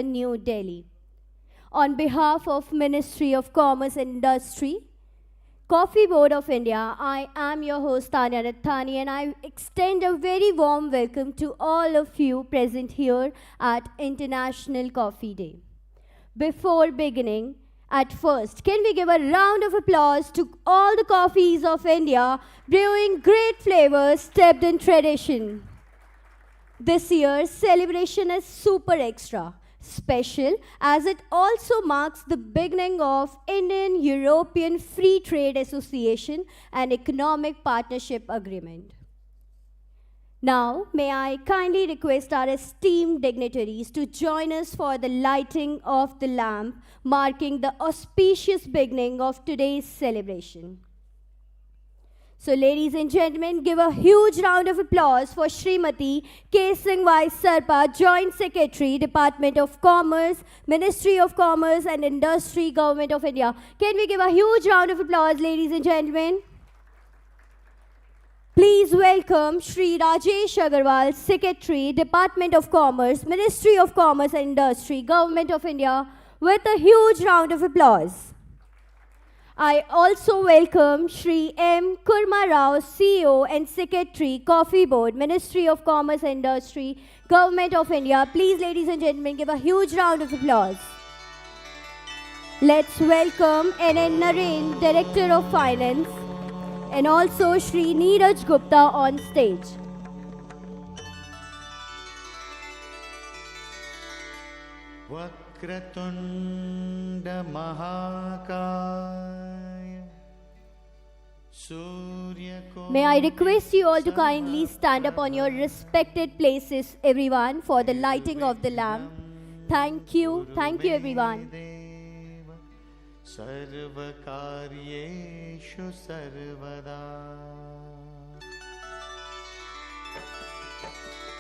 New Delhi. On behalf of Ministry of Commerce and Industry, Coffee Board of India, I am your host Tanya Rathani and I extend a very warm welcome to all of you present here at International Coffee Day. Before beginning, at first, can we give a round of applause to all the coffees of India brewing great flavors steeped in tradition? This year's celebration is super extra special as it also marks the beginning of Indian European Free Trade Association and Economic Partnership Agreement. Now, may I kindly request our esteemed dignitaries to join us for the lighting of the lamp, marking the auspicious beginning of today's celebration. So, ladies and gentlemen, give a huge round of applause for Srimati K. Singhwai Sarpa, Joint Secretary, Department of Commerce, Ministry of Commerce and Industry, Government of India. Can we give a huge round of applause, ladies and gentlemen? Please welcome Shri Rajesh Agarwal, Secretary, Department of Commerce, Ministry of Commerce and Industry, Government of India, with a huge round of applause. I also welcome Shri M. Kurma Rao, CEO and Secretary, Coffee Board, Ministry of Commerce and Industry, Government of India. Please, ladies and gentlemen, give a huge round of applause. Let's welcome N.N. Naren, Director of Finance, and also Shri Neeraj Gupta on stage. Vakratunda Mahakaya. May I request you all to kindly stand up on your respected places, everyone, for the lighting of the lamp. Thank you everyone. Sarvakaryeshu sarvada.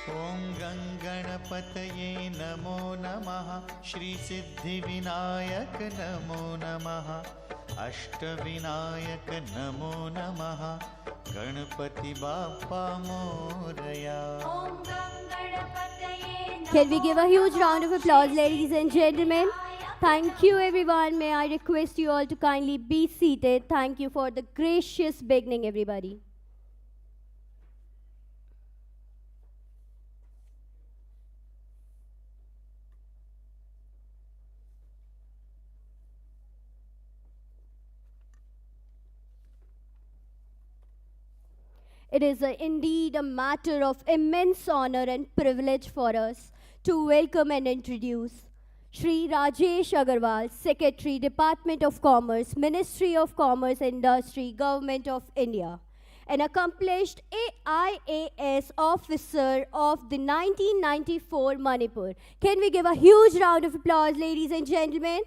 Om Ganganapataye Namo Namaha Shri Siddhi Vinayak Namo Namaha Ashtavinayak Namo Namaha Ganapati Bappa Moraya. Can we give a huge round of applause, ladies and gentlemen? Thank you everyone. May I request you all to kindly be seated. Thank you for the gracious beginning, everybody. It is indeed a matter of immense honor and privilege for us to welcome and introduce Shri Rajesh Agarwal, Secretary, Department of Commerce, Ministry of Commerce and Industry, Government of India, an accomplished IAS officer of the 1994 Manipur. Can we give a huge round of applause, ladies and gentlemen?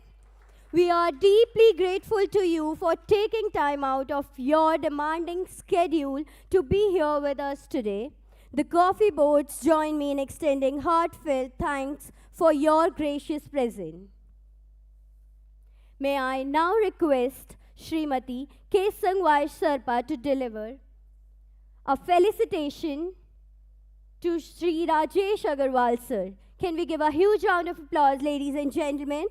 We are deeply grateful to you for taking time out of your demanding schedule to be here with us today. The coffee boards join me in extending heartfelt thanks for your gracious presence. May I now request Srimati K. Singhwai Sarpa to deliver a felicitation to Shri Rajesh Agarwal sir. Can we give a huge round of applause, ladies and gentlemen?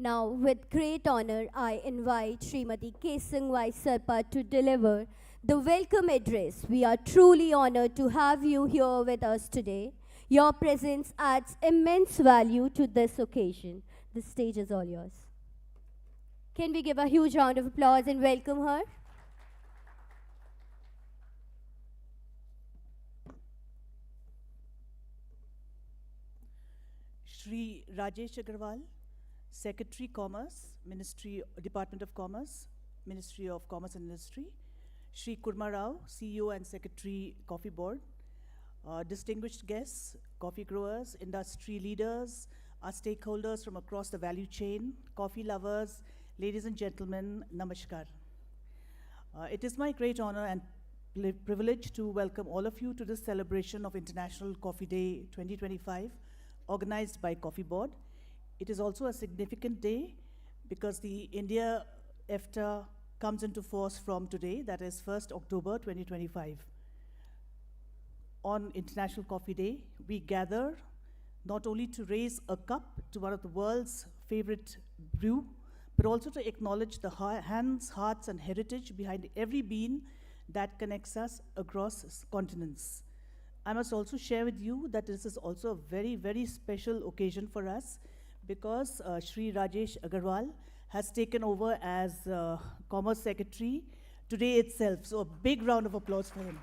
Now, with great honor, I invite Srimati K. Singhwai Sarpa to deliver the welcome address. We are truly honored to have you here with us today. Your presence adds immense value to this occasion. The stage is all yours. Can we give a huge round of applause and welcome her? Shri Rajesh Agarwal, Secretary Commerce, Department of Commerce, Ministry of Commerce and Industry. Shri Kurma Rao, CEO and Secretary, Coffee Board. Distinguished guests, coffee growers, industry leaders, our stakeholders from across the value chain, coffee lovers, ladies and gentlemen, namaskar. It is my great honor and privilege to welcome all of you to this celebration of International Coffee Day 2025, organized by Coffee Board. It is also a significant day because the India EFTA comes into force from today, that is 1st October 2025. On International Coffee Day, we gather not only to raise a cup to one of the world's favorite brew, but also to acknowledge the hands, hearts, and heritage behind every bean that connects us across continents. I must also share with you that this is also a very, very special occasion for us because Shri Rajesh Agarwal has taken over as Commerce Secretary today itself. So a big round of applause for him.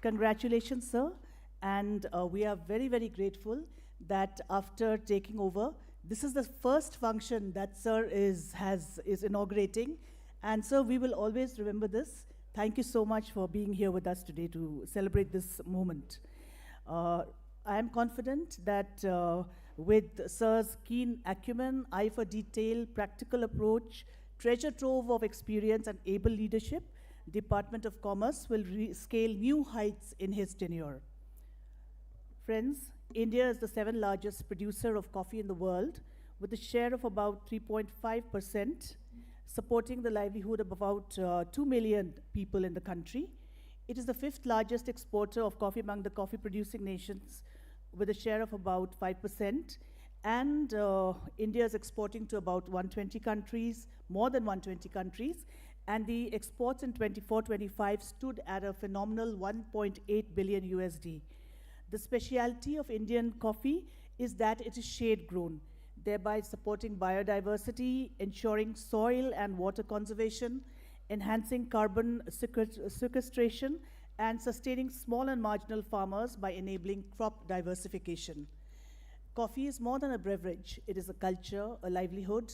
Congratulations, sir. And we are very, very grateful that after taking over, this is the first function that sir is inaugurating. And sir, we will always remember this. Thank you so much for being here with us today to celebrate this moment. I am confident that with sir's keen acumen, eye for detail, practical approach, treasure trove of experience and able leadership, Department of Commerce will scale new heights in his tenure. Friends, India is the 7th largest producer of coffee in the world, with a share of about 3.5%, supporting the livelihood of about 2 million people in the country. It is the 5th largest exporter of coffee among the coffee-producing nations, with a share of about 5%. And India is exporting to about 120 countries, more than 120 countries. And the exports in 24-25 stood at a phenomenal 1.8 billion USD. The specialty of Indian coffee is that it is shade grown, thereby supporting biodiversity, ensuring soil and water conservation, enhancing carbon sequestration, and sustaining small and marginal farmers by enabling crop diversification. Coffee is more than a beverage. It is a culture, a livelihood,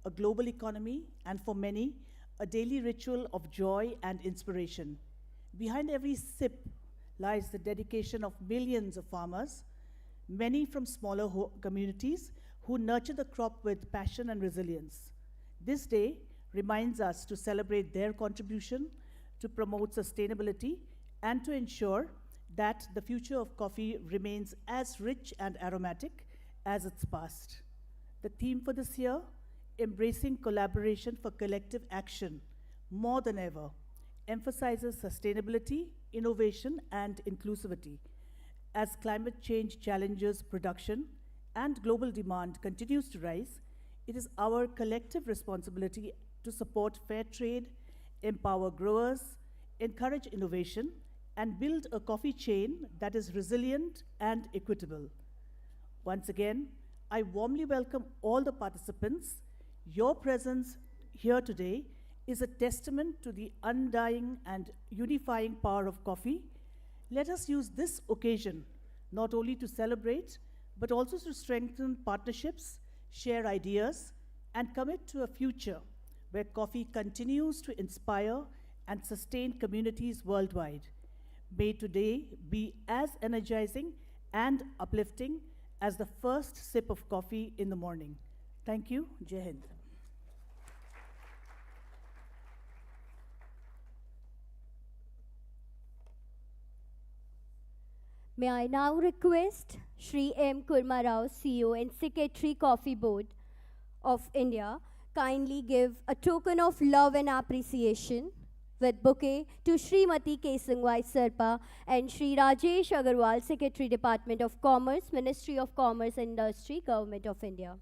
a global economy, and for many, a daily ritual of joy and inspiration. Behind every sip lies the dedication of millions of farmers, many from smaller communities who nurture the crop with passion and resilience. This day reminds us to celebrate their contribution to promote sustainability and to ensure that the future of coffee remains as rich and aromatic as its past. The theme for this year, embracing collaboration for collective action, more than ever, emphasizes sustainability, innovation, and inclusivity. As climate change challenges production and global demand continues to rise, it is our collective responsibility to support fair trade, empower growers, encourage innovation, and build a coffee chain that is resilient and equitable. Once again, I warmly welcome all the participants. Your presence here today is a testament to the undying and unifying power of coffee. Let us use this occasion not only to celebrate, but also to strengthen partnerships, share ideas, and commit to a future where coffee continues to inspire and sustain communities worldwide. May today be as energizing and uplifting as the first sip of coffee in the morning. Thank you. Jai Hind. May I now request Shri M. Kurma Rao, CEO and Secretary Coffee Board of India, kindly give a token of love and appreciation with bouquet to Srimati Kesangwai Serpa and Shri Rajesh Agarwal, Secretary Department of Commerce, Ministry of Commerce and Industry, Government of India.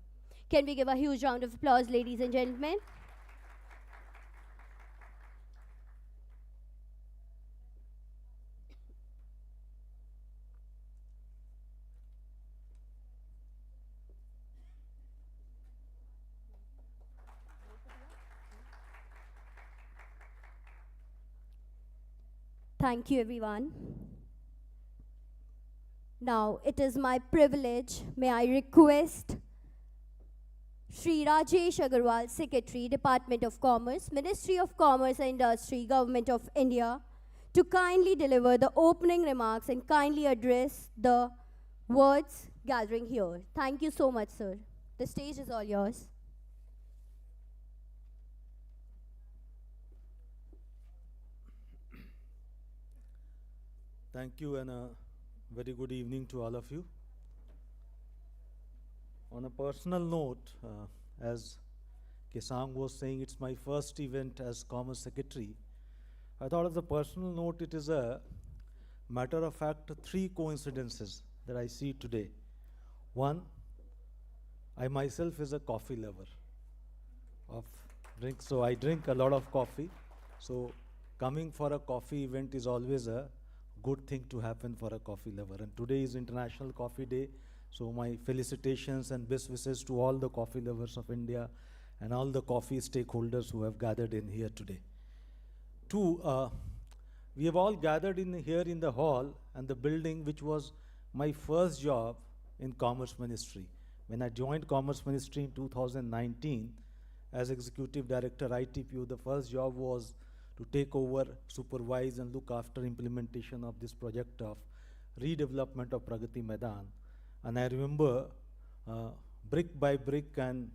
Can we give a huge round of applause, ladies and gentlemen? Thank you, everyone. Now it is my privilege, may I request Shri Rajesh Agarwal, Secretary, Department of Commerce, Ministry of Commerce and Industry, Government of India, to kindly deliver the opening remarks and kindly address the words gathering here. Thank you so much, sir. The stage is all yours. Thank you and a very good evening to all of you. On a personal note, as Kesang was saying, it's my first event as Commerce Secretary. I thought as a personal note, it is a matter of fact, three coincidences that I see today. One, I myself is a coffee lover of drink, so I drink a lot of coffee. So coming for a coffee event is always a good thing to happen for a coffee lover. And today is International Coffee Day, so my felicitations and best wishes to all the coffee lovers of India and all the coffee stakeholders who have gathered in here today. Two, we have all gathered in here in the hall and the building, which was my first job in Commerce Ministry. When I joined Commerce Ministry in 2019 as Executive Director ITPU, the first job was to take over, supervise and look after implementation of this project of redevelopment of Pragati Maidan. And I remember brick by brick and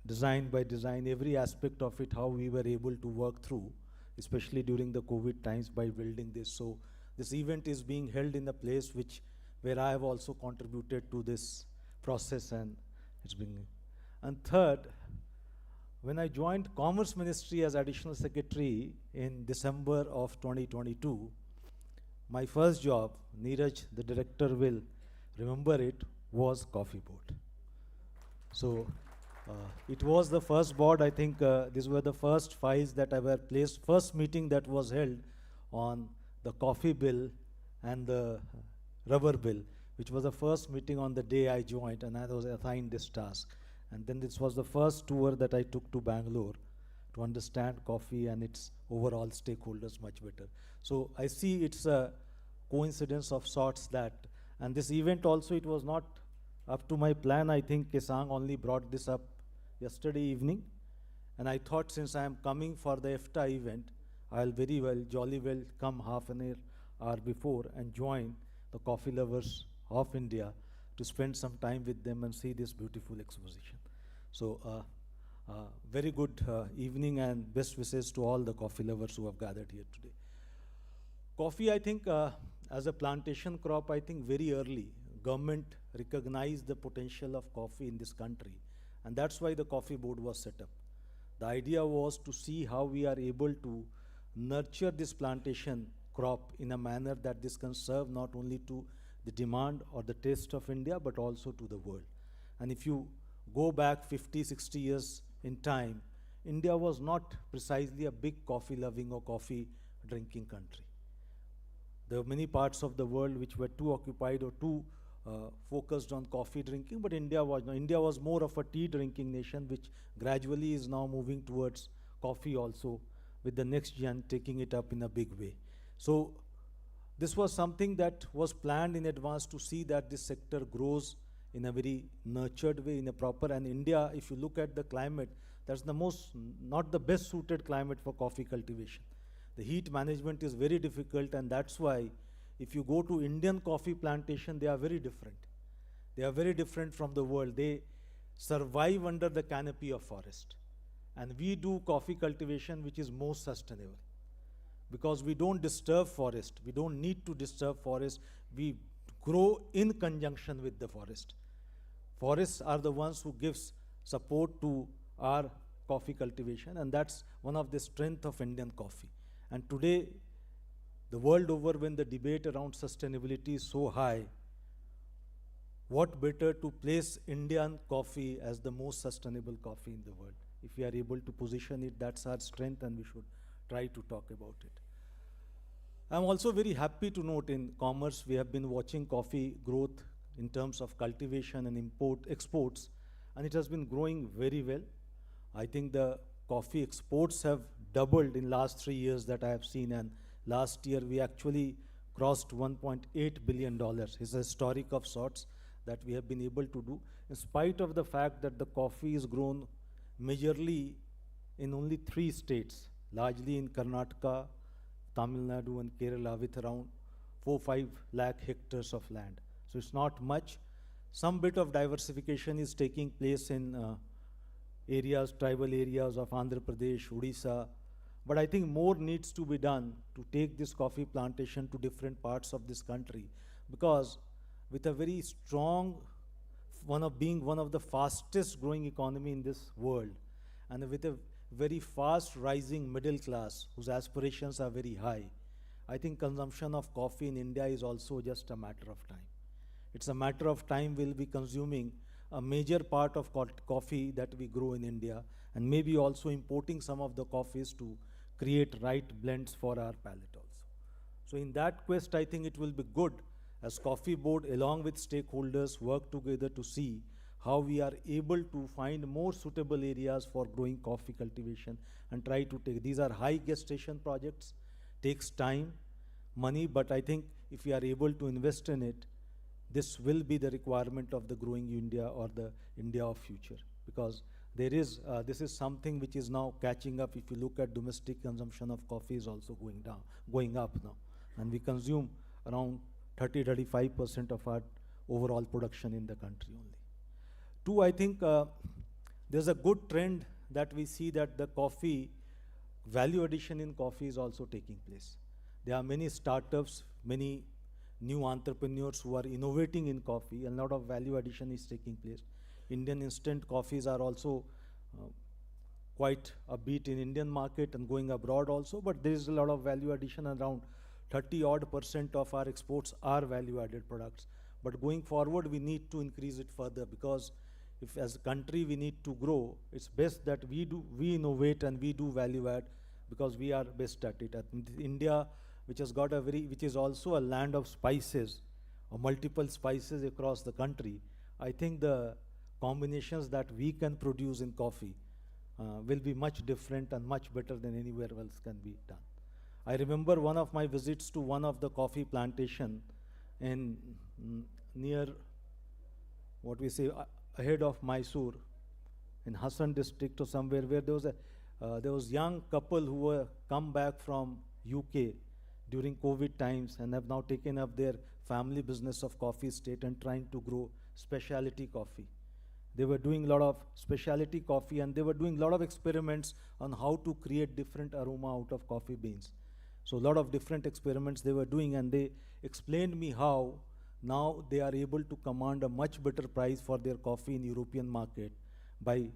design by design, every aspect of it, how we were able to work through, especially during the COVID times by building this. So this event is being held in a place where I have also contributed to this process, and it's been. And third, when I joined Commerce Ministry as Additional Secretary in December of 2022, my first job, Neeraj, the director will remember it, was Coffee Board. So it was the first board, I think these were the first files that I were placed, first meeting that was held on the coffee bill and the rubber bill, which was the first meeting on the day I joined, and I was assigned this task. And then this was the first tour that I took to Bangalore to understand coffee and its overall stakeholders much better. So I see it's a coincidence of sorts that, and this event also, it was not up to my plan. I think Kesang only brought this up yesterday evening. And I thought since I am coming for the EFTA event, I'll very well, jolly well come half an hour before and join the coffee lovers of India to spend some time with them and see this beautiful exposition. So very good evening and best wishes to all the coffee lovers who have gathered here today. Coffee, I think, as a plantation crop, I think very early, government recognized the potential of coffee in this country. And that's why the Coffee Board was set up. The idea was to see how we are able to nurture this plantation crop in a manner that this can serve not only to the demand or the taste of India, but also to the world. And if you go back 50, 60 years in time, India was not precisely a big coffee loving or coffee drinking country. There were many parts of the world which were too occupied or too focused on coffee drinking, but India was more of a tea drinking nation, which gradually is now moving towards coffee also, with the next gen taking it up in a big way. So this was something that was planned in advance to see that this sector grows in a very nurtured way, in a proper, and India, if you look at the climate, that's the not the best suited climate for coffee cultivation. The heat management is very difficult, and that's why if you go to Indian coffee plantation, they are very different. They are very different from the world. They survive under the canopy of forest. And we do coffee cultivation which is most sustainable, because we don't disturb forest. We don't need to disturb forest. We grow in conjunction with the forest. Forests are the ones who gives support to our coffee cultivation, and that's one of the strength of Indian coffee. And today, the world over, when the debate around sustainability is so high, what better to place Indian coffee as the most sustainable coffee in the world? If we are able to position it, that's our strength, and we should try to talk about it. I'm also very happy to note in commerce, we have been watching coffee growth in terms of cultivation and exports, and it has been growing very well. I think the coffee exports have doubled in last 3 years that I have seen, and last year we actually crossed $1.8 billion. It's a historic of sorts that we have been able to do, in spite of the fact that the coffee is grown majorly in only 3 states, largely in Karnataka, Tamil Nadu and Kerala, with around 4-5 lakh hectares of land. So it's not much. Some bit of diversification is taking place in areas, tribal areas of Andhra Pradesh, Odisha. But I think more needs to be done to take this coffee plantation to different parts of this country, because with a very strong, being one of the fastest growing economy in this world, and with a very fast rising middle class whose aspirations are very high, I think consumption of coffee in India is also just a matter of time. It's a matter of time we'll be consuming a major part of coffee that we grow in India, and maybe also importing some of the coffees to create right blends for our palate also. So in that quest, I think it will be good as Coffee Board along with stakeholders work together to see how we are able to find more suitable areas for growing coffee cultivation and try to take, these are high gestation projects, takes time, money, but I think if we are able to invest in it, this will be the requirement of the growing India or the India of future, because there is, this is something which is now catching up. If you look at domestic consumption of coffee is also going up now, and we consume around 30-35% of our overall production in the country only. Two, I think there's a good trend that we see that the coffee, value addition in coffee is also taking place. There are many startups, many new entrepreneurs who are innovating in coffee, and a lot of value addition is taking place. Indian instant coffees are also quite a beat in Indian market and going abroad also, but there is a lot of value addition. Around 30% of our exports are value added products. But going forward, we need to increase it further, because if as a country we need to grow, it's best that we innovate and we do value add, because we are best at it. India, which has got which is also a land of spices, or multiple spices across the country, I think the combinations that we can produce in coffee will be much different and much better than anywhere else can be done. I remember one of my visits to one of the coffee plantation in near, what we say, ahead of Mysore, in Hassan district or somewhere, where there was young couple who were come back from UK during COVID times and have now taken up their family business of coffee estate and trying to grow specialty coffee. They were doing a lot of specialty coffee, and they were doing a lot of experiments on how to create different aroma out of coffee beans. So a lot of different experiments they were doing, and they explained me how now they are able to command a much better price for their coffee in European market by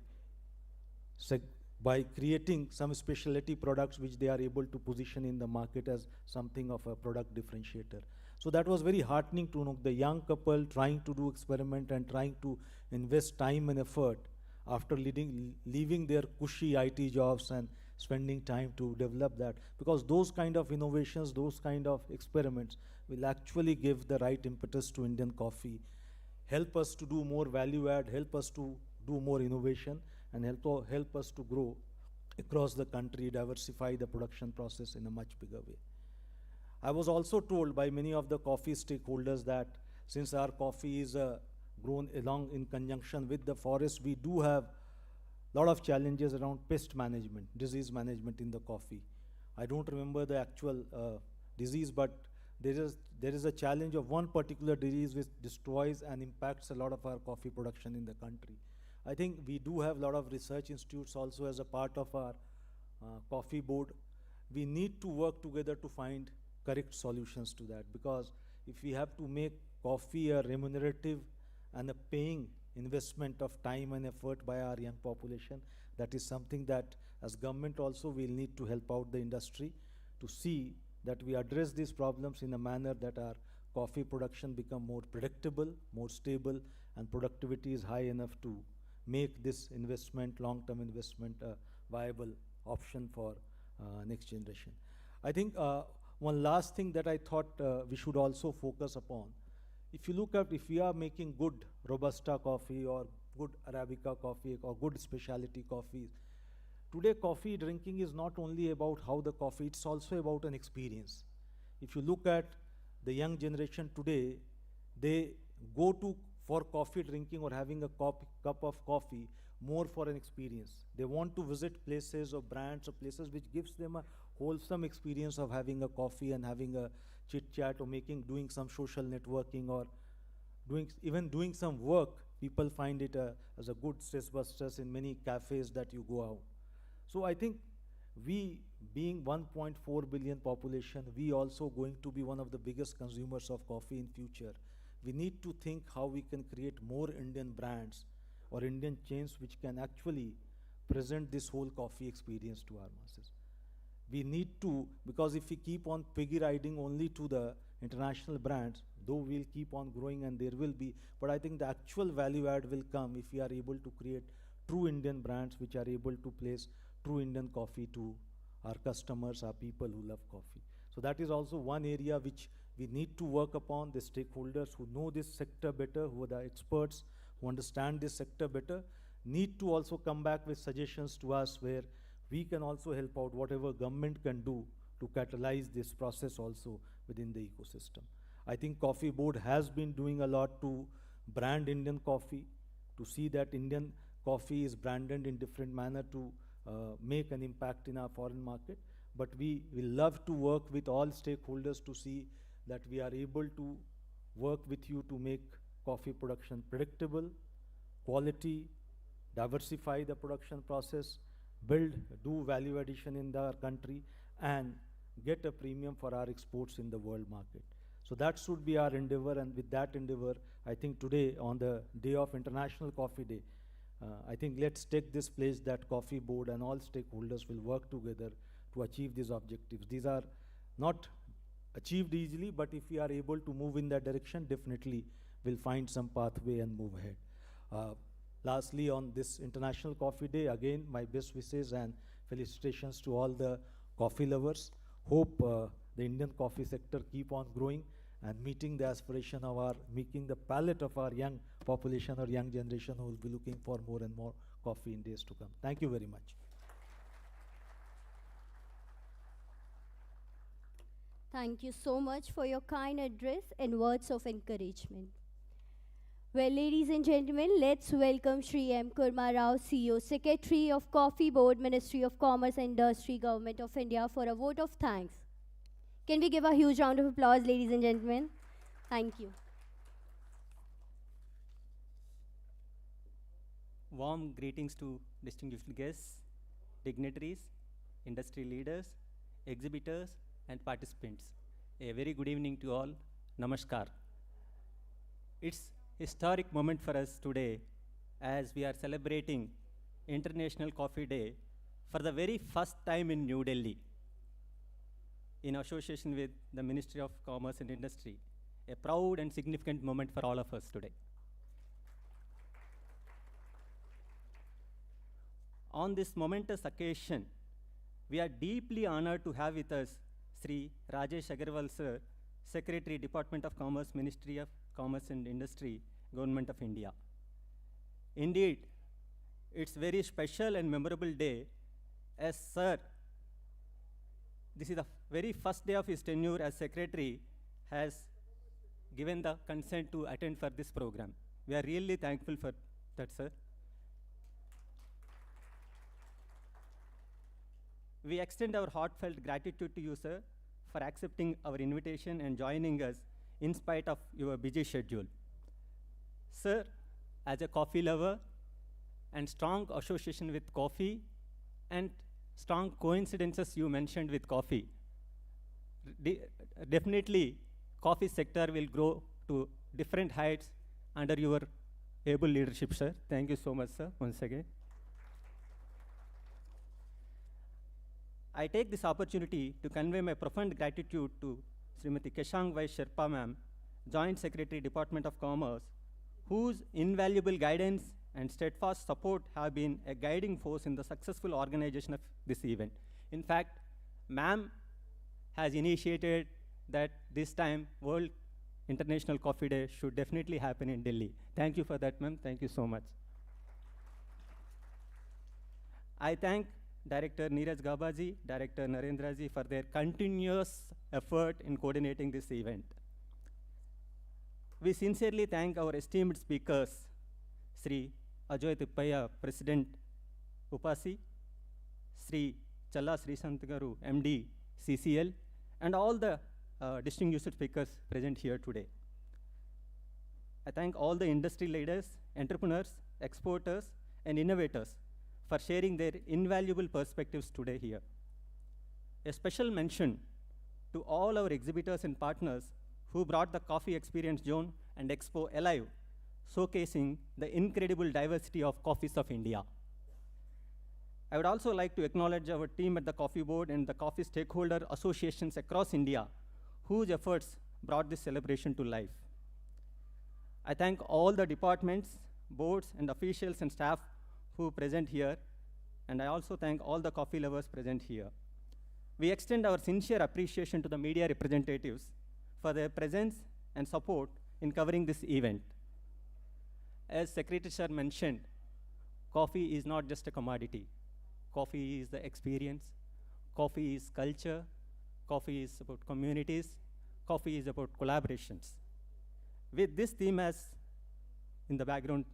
creating some specialty products which they are able to position in the market as something of a product differentiator. So that was very heartening to know the young couple trying to do experiment and trying to invest time and effort after leaving their cushy IT jobs and spending time to develop that. Because those kind of innovations, those kind of experiments will actually give the right impetus to Indian coffee, help us to do more value add, help us to do more innovation, and help us to grow across the country, diversify the production process in a much bigger way. I was also told by many of the coffee stakeholders that since our coffee is grown along in conjunction with the forest, we do have a lot of challenges around pest management, disease management in the coffee. I don't remember the actual disease, but there is a challenge of one particular disease which destroys and impacts a lot of our coffee production in the country. I think we do have a lot of research institutes also as a part of our coffee board. We need to work together to find correct solutions to that, because if we have to make coffee a remunerative and a paying investment of time and effort by our young population, that is something that as government also will need to help out the industry to see that we address these problems in a manner that our coffee production become more predictable, more stable, and productivity is high enough to make this investment, long-term investment, a viable option for next generation. I think one last thing that I thought we should also focus upon, if you look at, if we are making good Robusta coffee or good Arabica coffee or good specialty coffees, today coffee drinking is not only about how the coffee, it's also about an experience. If you look at the young generation today, they go to for coffee drinking or having a cup of coffee more for an experience. They want to visit places or brands or places which gives them a wholesome experience of having a coffee and having a chit chat or doing some social networking or even doing some work. People find it as a good stress busters in many cafes that you go out. So I think we, being 1.4 billion population, we also going to be one of the biggest consumers of coffee in future. We need to think how we can create more Indian brands or Indian chains which can actually present this whole coffee experience to our masses. We need to, because if we keep on piggy riding only to the international brands, though we'll keep on growing and there will be, but I think the actual value add will come if we are able to create true Indian brands which are able to place true Indian coffee to our customers, our people who love coffee. So that is also one area which we need to work upon. The stakeholders who know this sector better, who are the experts, who understand this sector better, need to also come back with suggestions to us where we can also help out whatever government can do to catalyze this process also within the ecosystem. I think Coffee Board has been doing a lot to brand Indian coffee, to see that Indian coffee is branded in different manner to make an impact in our foreign market. But we will love to work with all stakeholders to see that we are able to work with you to make coffee production predictable, quality, diversify the production process, do value addition in our country, and get a premium for our exports in the world market. So that should be our endeavor, and with that endeavor, I think today, on the day of International Coffee Day, I think let's take this place that Coffee Board and all stakeholders will work together to achieve these objectives. These are not achieved easily, but if we are able to move in that direction, definitely we'll find some pathway and move ahead. Lastly, on this International Coffee Day, again, my best wishes and felicitations to all the coffee lovers. Hope the Indian coffee sector keep on growing and meeting the aspiration of making the palate of our young population or young generation who will be looking for more and more coffee in days to come. Thank you very much. Thank you so much for your kind address and words of encouragement. Well, ladies and gentlemen, let's welcome Shri M. Kurma Rao, CEO, Secretary of Coffee Board, Ministry of Commerce and Industry, Government of India, for a vote of thanks. Can we give a huge round of applause, ladies and gentlemen? Thank you. Warm greetings to distinguished guests, dignitaries, industry leaders, exhibitors, and participants. A very good evening to all. Namaskar. It's historic moment for us today as we are celebrating International Coffee Day for the very first time in New Delhi in association with the Ministry of Commerce and Industry. A proud and significant moment for all of us today. On this momentous occasion, we are deeply honored to have with us Sri Rajesh Agarwal sir, Secretary, Department of Commerce, Ministry of Commerce and Industry, Government of India. Indeed, it's very special and memorable day as sir, this is the very first day of his tenure as Secretary, has given the consent to attend for this program. We are really thankful for that, sir. We extend our heartfelt gratitude to you, sir, for accepting our invitation and joining us in spite of your busy schedule. Sir, as a coffee lover and strong association with coffee and strong coincidences you mentioned with coffee, definitely coffee sector will grow to different heights under your able leadership, sir. Thank you so much, sir, once again. I take this opportunity to convey my profound gratitude to Srimati Keshang Vai Sherpa ma'am, Joint Secretary, Department of Commerce, whose invaluable guidance and steadfast support have been a guiding force in the successful organization of this event. In fact, ma'am has initiated that this time World International Coffee Day should definitely happen in Delhi. Thank you for that, ma'am. Thank you so much. I thank Director Neeraj Gabaji, Director Narendra ji for their continuous effort in coordinating this event. We sincerely thank our esteemed speakers, Sri Ajoy Tippaya, President Upasi, Sri Challa Sri Santagaru, MD, CCL, and all the distinguished speakers present here today. I thank all the industry leaders, entrepreneurs, exporters, and innovators for sharing their invaluable perspectives today here. A special mention to all our exhibitors and partners who brought the Coffee Experience Zone and Expo alive, showcasing the incredible diversity of coffees of India. I would also like to acknowledge our team at the Coffee Board and the coffee stakeholder associations across India, whose efforts brought this celebration to life. I thank all the departments, boards, and officials and staff who present here, and I also thank all the coffee lovers present here. We extend our sincere appreciation to the media representatives for their presence and support in covering this event. As Secretary Sir mentioned, coffee is not just a commodity. Coffee is the experience. Coffee is culture. Coffee is about communities. Coffee is about collaborations. With this theme as in the background,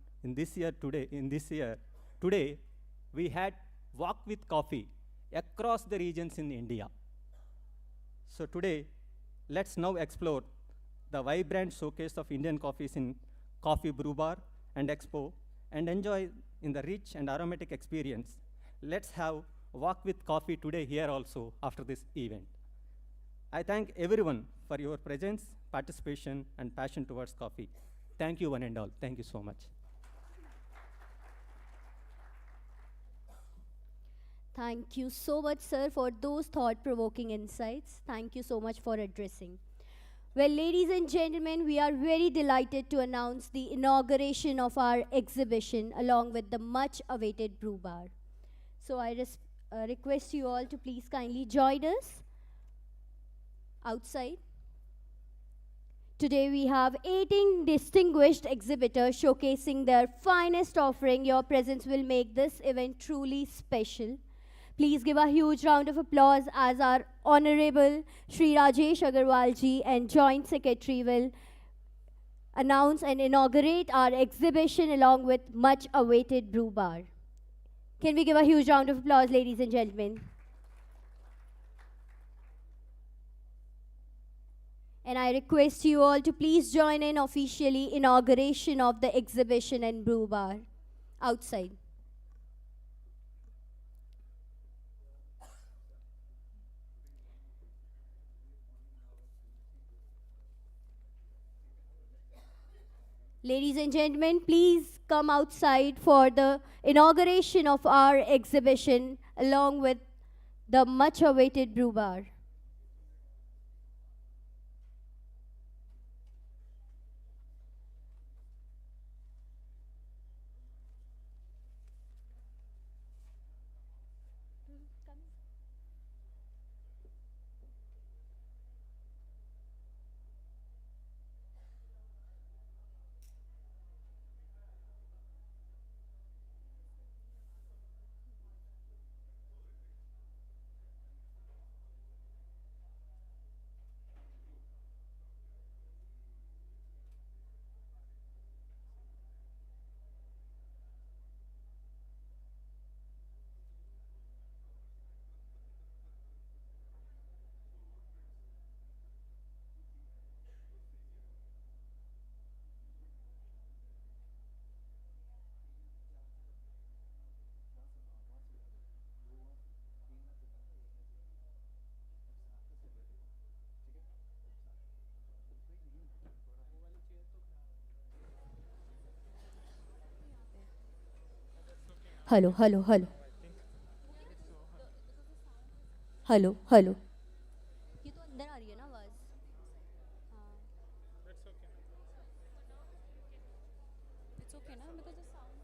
today, we had Walk with Coffee across the regions in India. So today, let's now explore the vibrant showcase of Indian coffees in Coffee Brew Bar and Expo and enjoy in the rich and aromatic experience. Let's have Walk with Coffee today here also after this event. I thank everyone for your presence, participation, and passion towards coffee. Thank you one and all. Thank you so much. Thank you so much, sir, for those thought-provoking insights. Thank you so much for addressing. Well, ladies and gentlemen, we are very delighted to announce the inauguration of our exhibition along with the much-awaited brew bar. So I request you all to please kindly join us outside. Today we have 18 distinguished exhibitors showcasing their finest offering. Your presence will make this event truly special. Please give a huge round of applause as our Honorable Shri Rajesh Agarwal ji and Joint Secretary will announce and inaugurate our exhibition along with much awaited brew bar. Can we give a huge round of applause, ladies and gentlemen? And I request you all to please join in officially inauguration of the exhibition and brew bar outside. Ladies and gentlemen, please come outside for the inauguration of our exhibition along with the much awaited brew bar. Hello, hello, hello. Hello, hello. ये तो अंदर आ रही है ना आवाज. It's okay ना because the sound.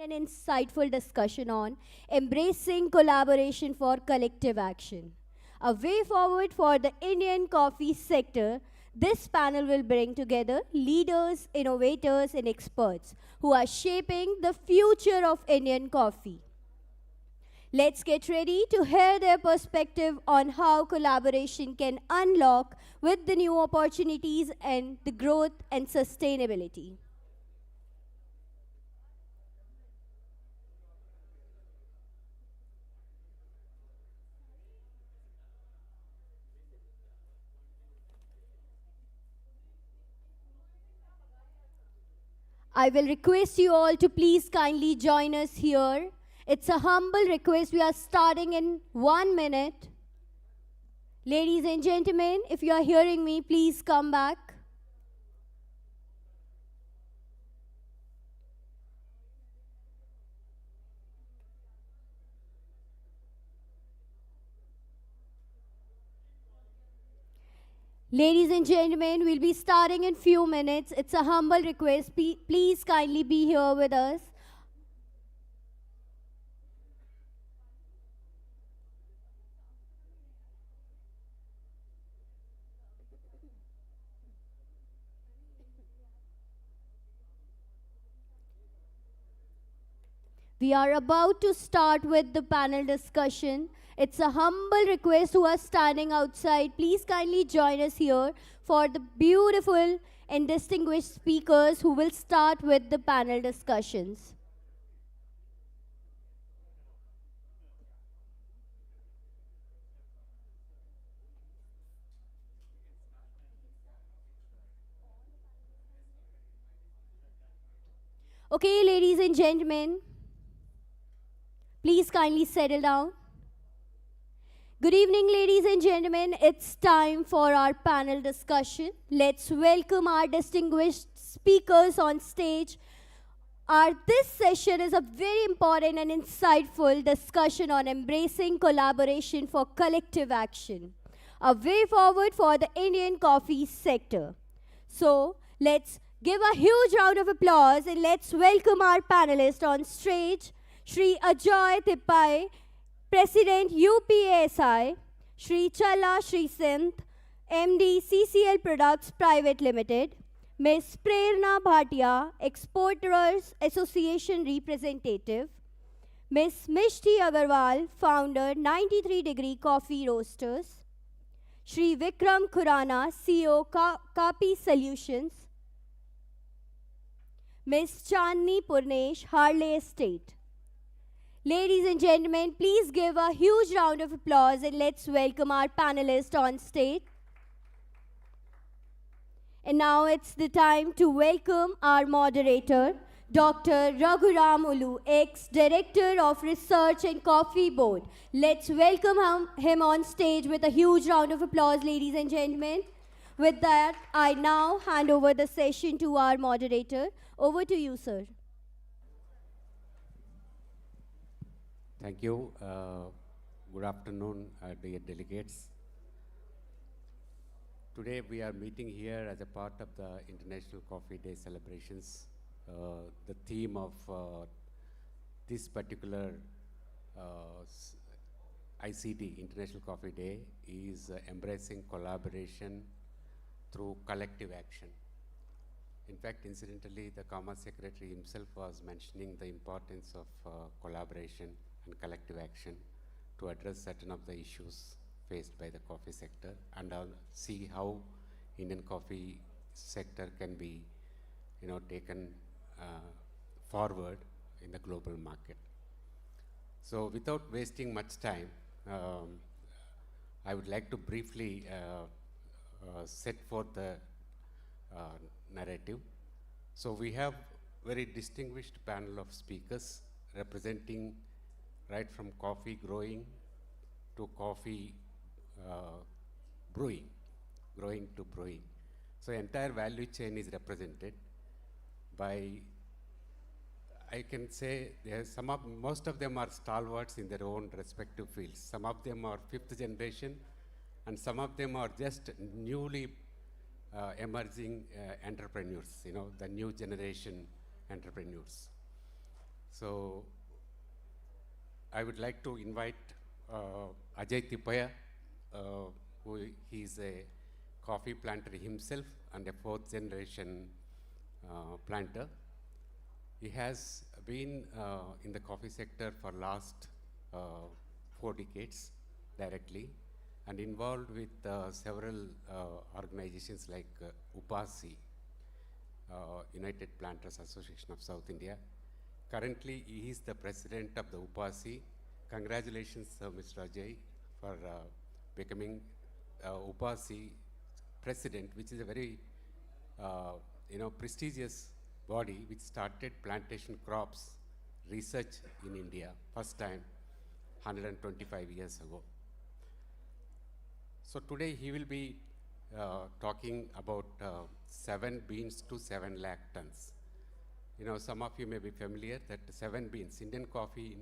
An insightful discussion on embracing collaboration for collective action. A way forward for the Indian coffee sector. This panel will bring together leaders, innovators, and experts who are shaping the future of Indian coffee. Let's get ready to hear their perspective on how collaboration can unlock with the new opportunities and the growth and sustainability. I will request you all to please kindly join us here. It's a humble request. We are starting in 1 minute. Ladies and gentlemen, if you are hearing me, please come back. Ladies and gentlemen, we'll be starting in few minutes. It's a humble request. Please kindly be here with us. We are about to start with the panel discussion. It's a humble request who are standing outside. Please kindly join us here for the beautiful and distinguished speakers who will start with the panel discussions. Okay, ladies and gentlemen, please kindly settle down. Good evening, ladies and gentlemen. It's time for our panel discussion. Let's welcome our distinguished speakers on stage. This session is a very important and insightful discussion on embracing collaboration for collective action, a way forward for the Indian coffee sector. So, let's give a huge round of applause and let's welcome our panelists on stage. Shri Ajoy Tippai, President UPSI, Shri Challa Shri Singh, MD CCL Products Private Limited, Ms. Prerna Bhatia, Exporters Association Representative, Ms. Mishti Agarwal, Founder 93 Degree Coffee Roasters, Shri Vikram Khurana, CEO Kapi Solutions, Ms. Chandni Purnesh, Harley Estate. Ladies and gentlemen, please give a huge round of applause and let's welcome our panelists on stage. And now it's the time to welcome our moderator, Dr. Raghuram Ulu, ex-Director of Research and Coffee Board. Let's welcome him on stage with a huge round of applause, ladies and gentlemen. With that, I now hand over the session to our moderator. Over to you, sir. Thank you. Good afternoon, dear delegates. Today we are meeting here as a part of the International Coffee Day celebrations. The theme of this particular ICD, International Coffee Day, is embracing collaboration through collective action. In fact, incidentally, the Commerce Secretary himself was mentioning the importance of collaboration and collective action to address certain of the issues faced by the coffee sector and see how Indian coffee sector can be, taken forward in the global market. So without wasting much time, I would like to briefly set forth the narrative. So we have very distinguished panel of speakers representing right from coffee growing to coffee growing to brewing. So entire value chain is represented by, I can say most of them are stalwarts in their own respective fields. Some of them are fifth generation and some of them are just newly emerging entrepreneurs, the new generation entrepreneurs. So I would like to invite Ajay Tipaya, who he is a coffee planter himself and a fourth generation planter. He has been in the coffee sector for last 4 decades directly and involved with several organizations like UPASI, United Planters Association of South India. Currently, he is the president of the UPASI. Congratulations, Mr. Ajay, for becoming UPASI president, which is a very prestigious body which started plantation crops research in India, first time 125 years ago. So today he will be talking about 7 beans to 7 lakh tons. Some of you may be familiar that 7 beans, Indian coffee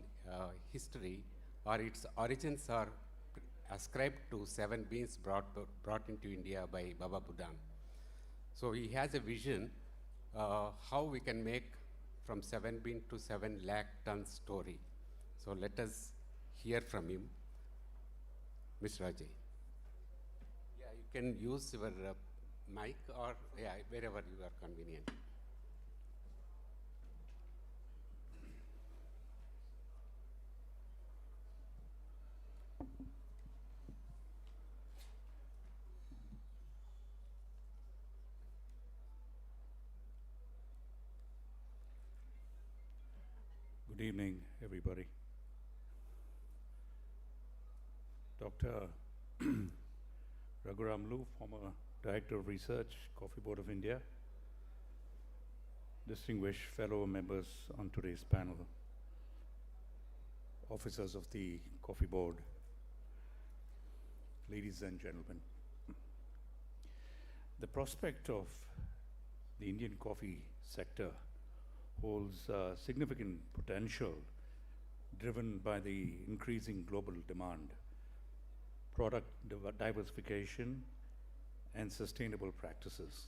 history or its origins are ascribed to 7 beans brought into India by Baba Budan. So he has a vision how we can make from 7 bean to 7 lakh ton story. So let us hear from him. Mr. Ajay. Yeah, you can use your mic or wherever you are convenient. Good evening, everybody. Dr. Raghuramlu, former Director of Research, Coffee Board of India, distinguished fellow members on today's panel, officers of the Coffee Board, ladies and gentlemen. The prospect of the Indian coffee sector holds significant potential driven by the increasing global demand, product diversification, and sustainable practices.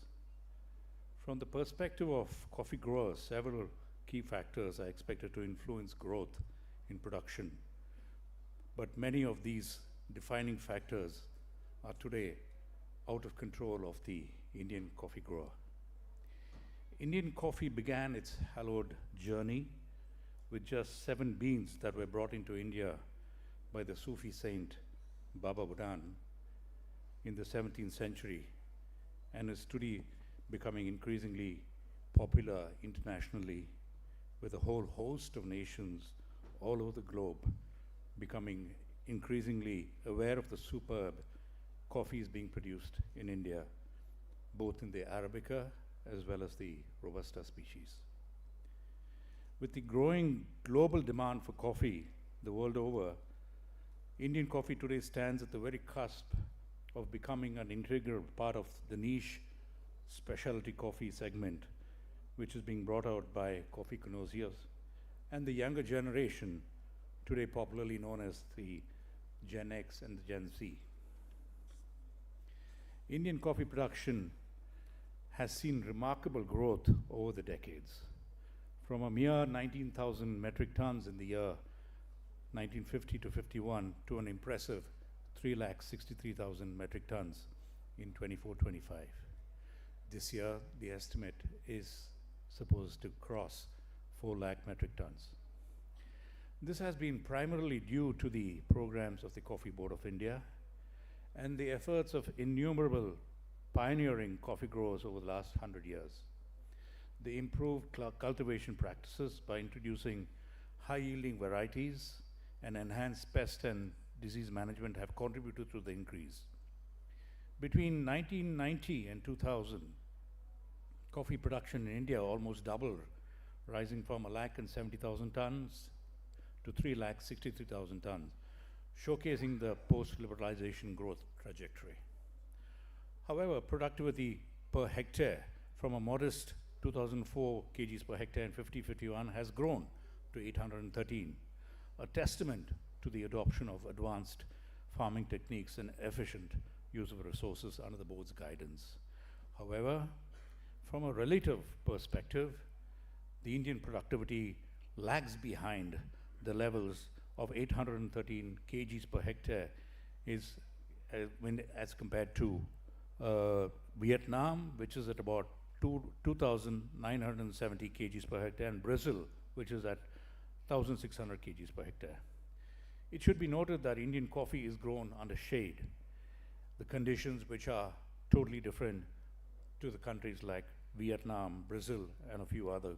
From the perspective of coffee growers, several key factors are expected to influence growth in production. But many of these defining factors are today out of control of the Indian coffee grower. Indian coffee began its hallowed journey with just 7 beans that were brought into India by the Sufi saint Baba Budan in the 17th century, and is today becoming increasingly popular internationally, with a whole host of nations all over the globe becoming increasingly aware of the superb coffees being produced in India, both in the Arabica as well as the Robusta species. With the growing global demand for coffee the world over, Indian coffee today stands at the very cusp of becoming an integral part of the niche specialty coffee segment, which is being brought out by coffee connoisseurs and the younger generation, today popularly known as the Gen X and the Gen Z. Indian coffee production has seen remarkable growth over the decades. From a mere 19,000 metric tons in the year 1950 to 51 to an impressive 363,000 metric tons in 24-25. This year, the estimate is supposed to cross 4 lakh metric tons. This has been primarily due to the programs of the Coffee Board of India and the efforts of innumerable pioneering coffee growers over the last 100 years. The improved cultivation practices by introducing high-yielding varieties and enhanced pest and disease management have contributed to the increase. Between 1990 and 2000, coffee production in India almost doubled, rising from 1,70,000 tons to 3,63,000 tons, showcasing the post-liberalization growth trajectory. However, productivity per hectare from a modest 2004 kgs per hectare in 50-51 has grown to 813, a testament to the adoption of advanced farming techniques and efficient use of resources under the board's guidance. However, from a relative perspective, the Indian productivity lags behind the levels of 813 kgs per hectare is as compared to Vietnam, which is at about 2,970 kgs per hectare, and Brazil, which is at 1,600 kgs per hectare. It should be noted that Indian coffee is grown under shade, the conditions which are totally different to the countries like Vietnam, Brazil, and a few other.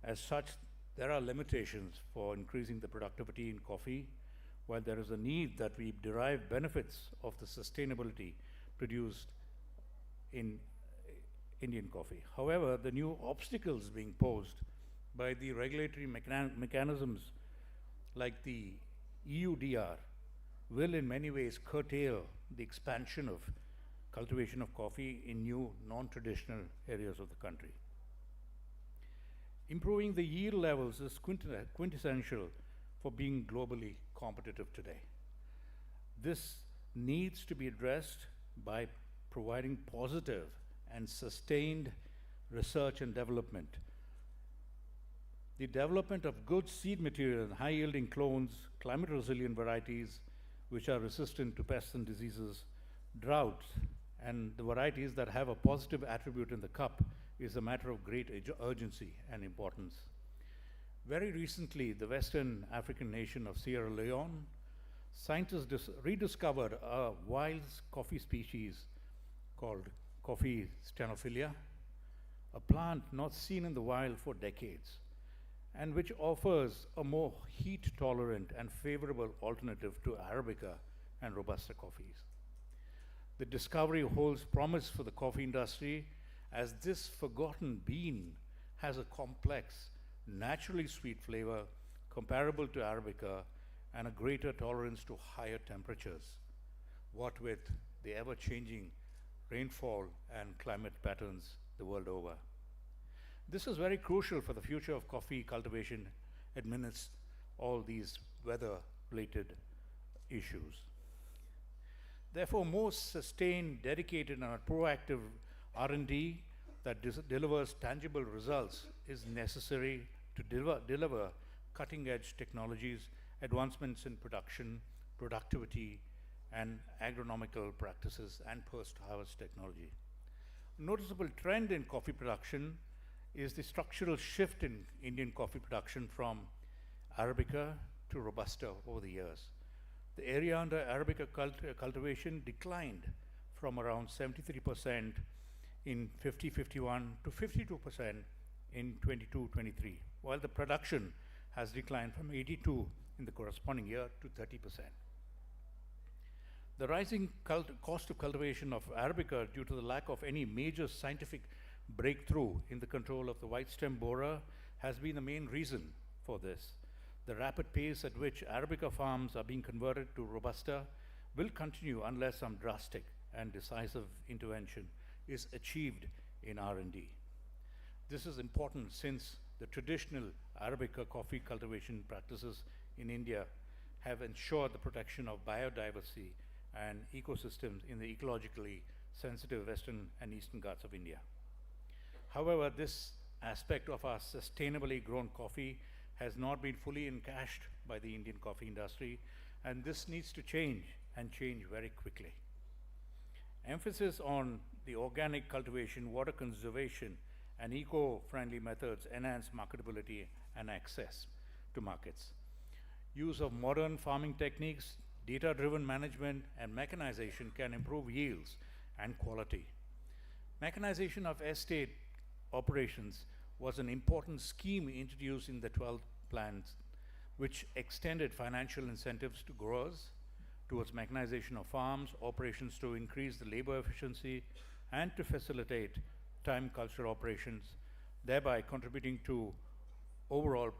As such, there are limitations for increasing the productivity in coffee, while there is a need that we derive benefits of the sustainability produced in Indian coffee. However, the new obstacles being posed by the regulatory mechanisms like the EUDR will in many ways curtail the expansion of cultivation of coffee in new non-traditional areas of the country. Improving the yield levels is quintessential for being globally competitive today. This needs to be addressed by providing positive and sustained research and development. The development of good seed material and high-yielding clones, climate-resilient varieties which are resistant to pests and diseases, droughts, and the varieties that have a positive attribute in the cup is a matter of great urgency and importance. Very recently, the Western African nation of Sierra Leone, scientists rediscovered a wild coffee species called coffee stenophylla, a plant not seen in the wild for decades, and which offers a more heat-tolerant and favorable alternative to Arabica and Robusta coffees. The discovery holds promise for the coffee industry, as this forgotten bean has a complex, naturally sweet flavor comparable to Arabica and a greater tolerance to higher temperatures, what with the ever-changing rainfall and climate patterns the world over. This is very crucial for the future of coffee cultivation amidst all these weather-related issues. Therefore, more sustained, dedicated, and proactive R&D that delivers tangible results is necessary to deliver cutting-edge technologies, advancements in production, productivity, and agronomical practices, and post-harvest technology. A noticeable trend in coffee production is the structural shift in Indian coffee production from Arabica to Robusta over the years. The area under Arabica cultivation declined from around 73% in 50-51 to 52% in 22-23, while the production has declined from 82 in the corresponding year to 30%. The rising cost of cultivation of Arabica due to the lack of any major scientific breakthrough in the control of the white stem borer has been the main reason for this. The rapid pace at which Arabica farms are being converted to Robusta will continue unless some drastic and decisive intervention is achieved in R&D. This is important since the traditional Arabica coffee cultivation practices in India have ensured the protection of biodiversity and ecosystems in the ecologically sensitive western and eastern Ghats of India. However, this aspect of our sustainably grown coffee has not been fully encashed by the Indian coffee industry, and this needs to change, and change very quickly. Emphasis on the organic cultivation, water conservation, and eco-friendly methods enhance marketability and access to markets. Use of modern farming techniques, data-driven management, and mechanization can improve yields and quality. Mechanization of estate operations was an important scheme introduced in the 12th plans, which extended financial incentives to growers towards mechanization of farms, operations to increase the labor efficiency, and to facilitate time culture operations, thereby contributing to overall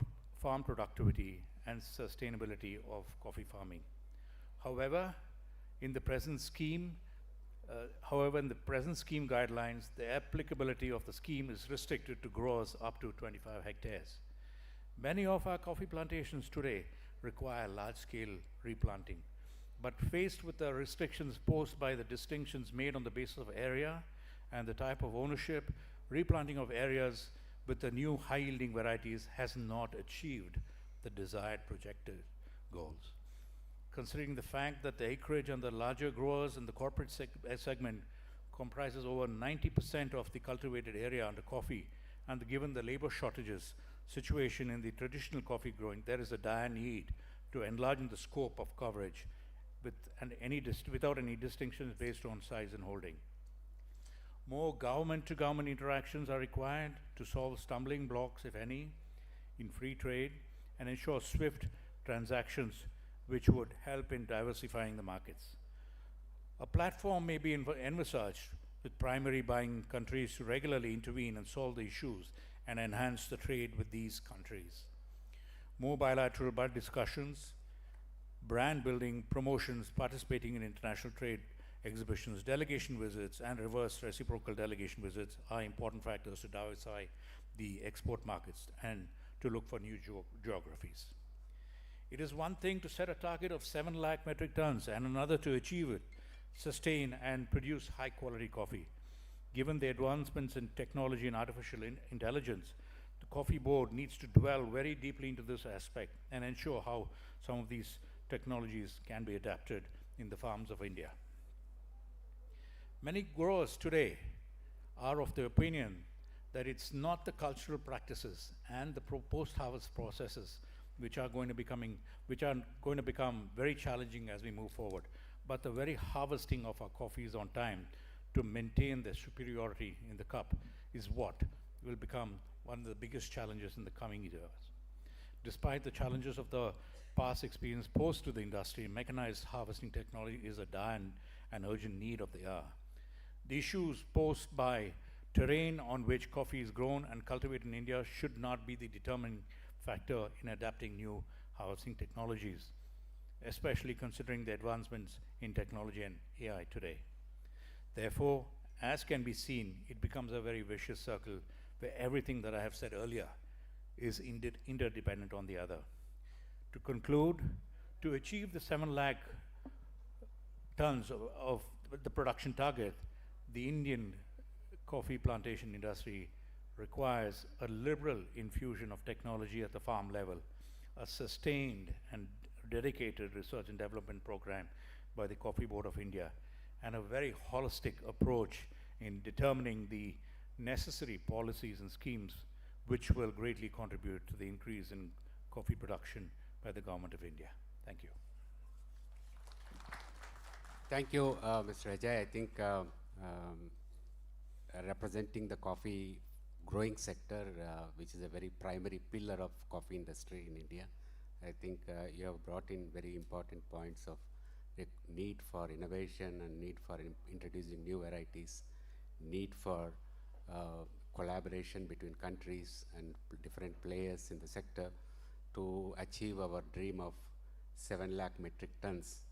farm productivity and sustainability of coffee farming. However, in the present scheme guidelines, the applicability of the scheme is restricted to growers up to 25 hectares. Many of our coffee plantations today require large-scale replanting, but faced with the restrictions posed by the distinctions made on the basis of area and the type of ownership, replanting of areas with the new high-yielding varieties has not achieved the desired projected goals. Considering the fact that the acreage on the larger growers in the corporate segment comprises over 90% of the cultivated area under coffee, and given the labor shortages situation in the traditional coffee growing, there is a dire need to enlarge the scope of coverage without any distinctions based on size and holding. More government-to-government interactions are required to solve stumbling blocks, if any, in free trade and ensure swift transactions which would help in diversifying the markets. A platform may be envisaged with primary buying countries to regularly intervene and solve the issues and enhance the trade with these countries. More bilateral discussions, brand building, promotions, participating in international trade exhibitions, delegation visits, and reverse reciprocal delegation visits are important factors to diversify the export markets and to look for new geographies. It is one thing to set a target of 7 lakh metric tons and another to achieve it, sustain and produce high quality coffee. Given the advancements in technology and artificial intelligence, the Coffee Board needs to dwell very deeply into this aspect and ensure how some of these technologies can be adapted in the farms of India. Many growers today are of the opinion that it's not the cultural practices and the post-harvest processes which are going to become very challenging as we move forward, but the very harvesting of our coffees on time to maintain their superiority in the cup is what will become one of the biggest challenges in the coming years. Despite the challenges of the past experience posed to the industry, mechanized harvesting technology is a dire and urgent need of the hour. The issues posed by terrain on which coffee is grown and cultivated in India should not be the determining factor in adapting new harvesting technologies, especially considering the advancements in technology and AI today. Therefore, as can be seen, it becomes a very vicious circle where everything that I have said earlier is interdependent on the other. To conclude, to achieve the 7 lakh tons of the production target, the Indian coffee plantation industry requires a liberal infusion of technology at the farm level, a sustained and dedicated research and development program by the Coffee Board of India, and a very holistic approach in determining the necessary policies and schemes which will greatly contribute to the increase in coffee production by the Government of India. Thank you. Thank you, Mr. Ajay. I think representing the coffee growing sector, which is a very primary pillar of coffee industry in India, I think you have brought in very important points of need for innovation and need for introducing new varieties, need for collaboration between countries and different players in the sector to achieve our dream of 7 lakh metric tons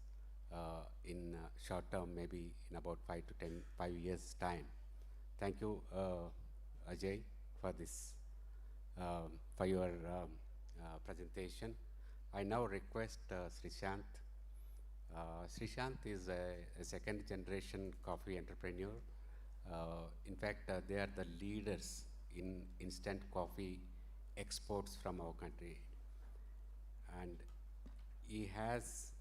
in short term, maybe in about 5 years' time. Thank you, Ajay, for this, for your presentation. I now request Srishant. Srishant is a second generation coffee entrepreneur. In fact, they are the leaders in instant coffee exports from our country. And he has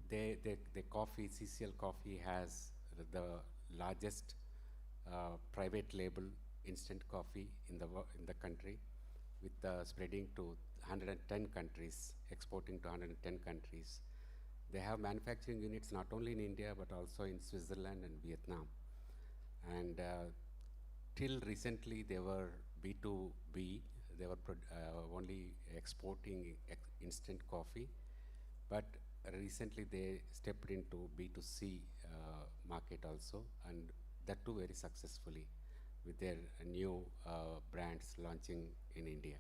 the coffee, CCL Coffee has the largest private label instant coffee in the country, with spreading to 110 countries, exporting to 110 countries. They have manufacturing units not only in India but also in Switzerland and Vietnam. And till recently they were B2B, they were only exporting instant coffee, but recently they stepped into B2C market also, and that too very successfully with their new brands launching in India.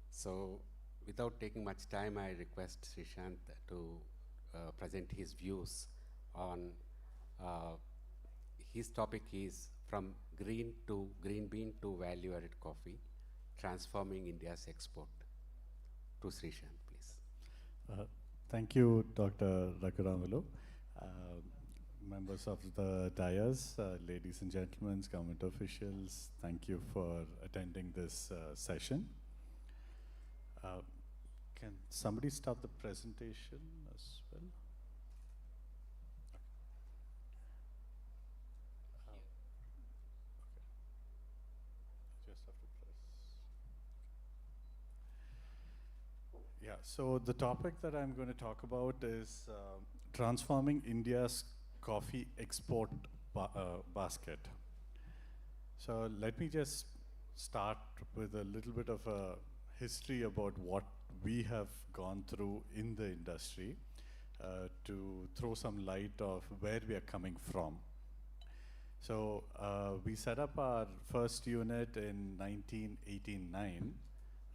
So without taking much time, I request Srishant to present his views on his topic is from green bean to value-added coffee, transforming India's export. To Srishant, please. Thank you, Dr. Raghuramulu. members of the dais, ladies and gentlemen, government officials, thank you for attending this session. Can somebody start the presentation as well? Okay. Just have to press. Yeah, so the topic that I'm going to talk about is transforming India's coffee export basket. So let me just start with a little bit of a history about what we have gone through in the industry to throw some light of where we are coming from. So we set up our first unit in 1989.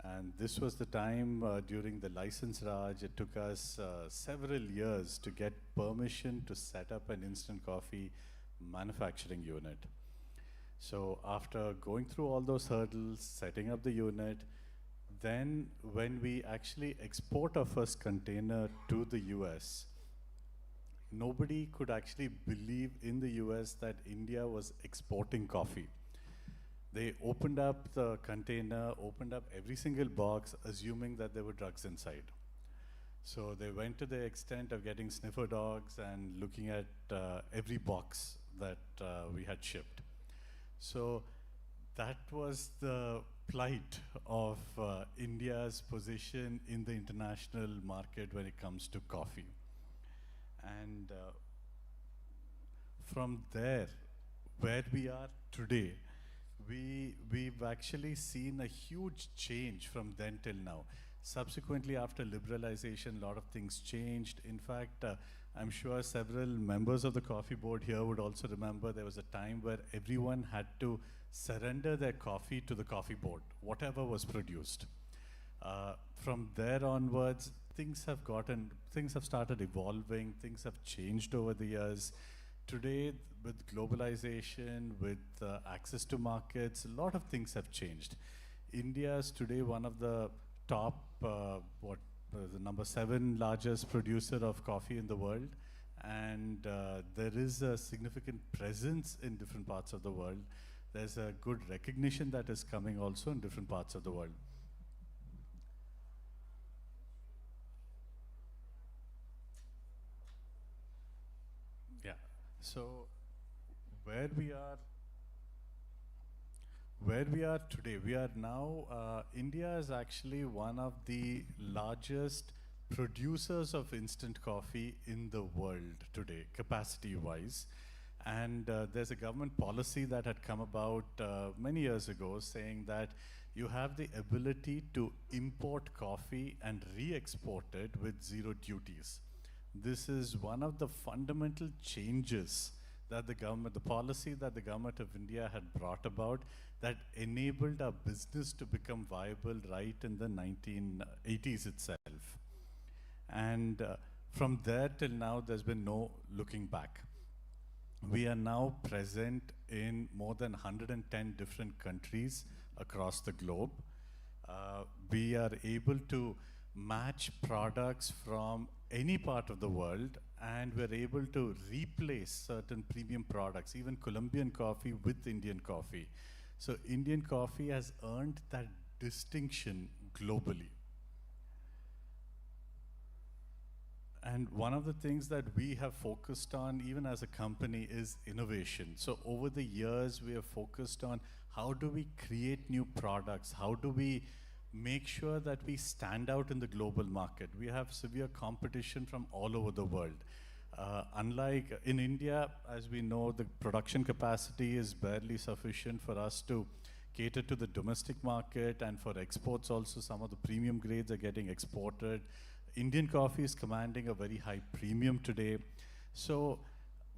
And this was the time during the license Raj. It took us several years to get permission to set up an instant coffee manufacturing unit. So after going through all those hurdles, setting up the unit, then when we actually export our first container to the US, nobody could actually believe in the US that India was exporting coffee. They opened up the container, opened up every single box, assuming that there were drugs inside. So they went to the extent of getting sniffer dogs and looking at every box that we had shipped. So that was the plight of India's position in the international market when it comes to coffee. And from there, where we are today, we've actually seen a huge change from then till now. Subsequently, after liberalization, a lot of things changed. In fact, I'm sure several members of the coffee board here would also remember there was a time where everyone had to surrender their coffee to the coffee board, whatever was produced. From there onwards, things have started evolving, things have changed over the years. Today, with globalization, with access to markets, a lot of things have changed. India is today one of the top, the number 7 largest producer of coffee in the world. And there is a significant presence in different parts of the world. There's a good recognition that is coming also in different parts of the world. Yeah, so where we are today, we are now, India is actually one of the largest producers of instant coffee in the world today, capacity-wise. And there's a government policy that had come about many years ago saying that you have the ability to import coffee and re-export it with 0 duties. This is one of the fundamental changes that the policy that the government of India had brought about that enabled our business to become viable right in the 1980s itself. And from there till now, there's been no looking back. We are now present in more than 110 different countries across the globe. We are able to match products from any part of the world, and we're able to replace certain premium products, even Colombian coffee with Indian coffee. So Indian coffee has earned that distinction globally. And one of the things that we have focused on, even as a company, is innovation. So over the years, we have focused on how do we create new products? How do we make sure that we stand out in the global market? We have severe competition from all over the world. Unlike in India, as we know, the production capacity is barely sufficient for us to cater to the domestic market, and for exports also, some of the premium grades are getting exported. Indian coffee is commanding a very high premium today. So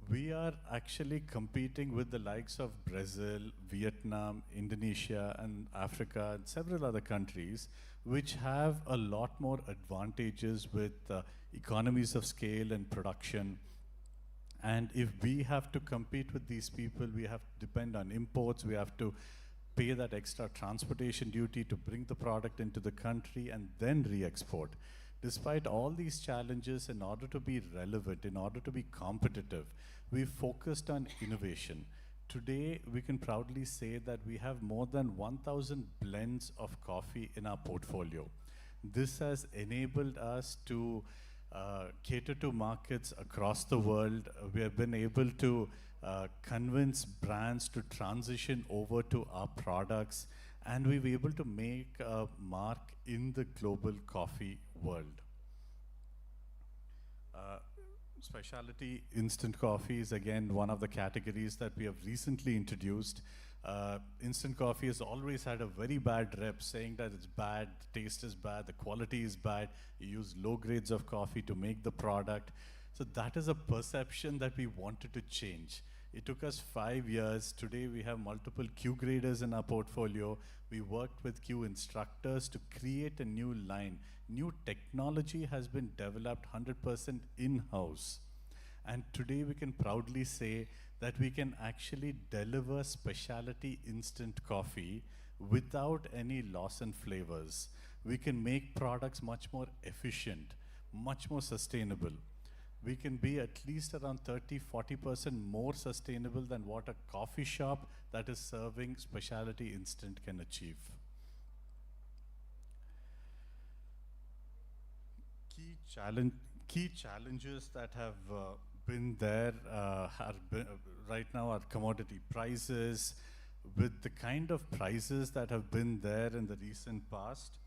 we are actually competing with the likes of Brazil, Vietnam, Indonesia, and Africa, and several other countries, which have a lot more advantages with economies of scale and production. And if we have to compete with these people, we have to depend on imports, we have to pay that extra transportation duty to bring the product into the country and then re-export. Despite all these challenges, in order to be relevant, in order to be competitive, we focused on innovation. Today, we can proudly say that we have more than 1,000 blends of coffee in our portfolio. This has enabled us to cater to markets across the world. We have been able to convince brands to transition over to our products, and we were able to make a mark in the global coffee world. Specialty instant coffee is again one of the categories that we have recently introduced. Instant coffee has always had a very bad rep, saying that it's bad, the taste is bad, the quality is bad, you use low grades of coffee to make the product. So that is a perception that we wanted to change. It took us 5 years. Today we have multiple Q graders in our portfolio. We worked with Q instructors to create a new line. New technology has been developed 100% in-house. And today we can proudly say that we can actually deliver specialty instant coffee without any loss in flavors. We can make products much more efficient, much more sustainable. We can be at least around 30–40% more sustainable than what a coffee shop that is serving specialty instant can achieve. Key challenges that have been there right now are commodity prices. With the kind of prices that have been there in the recent past,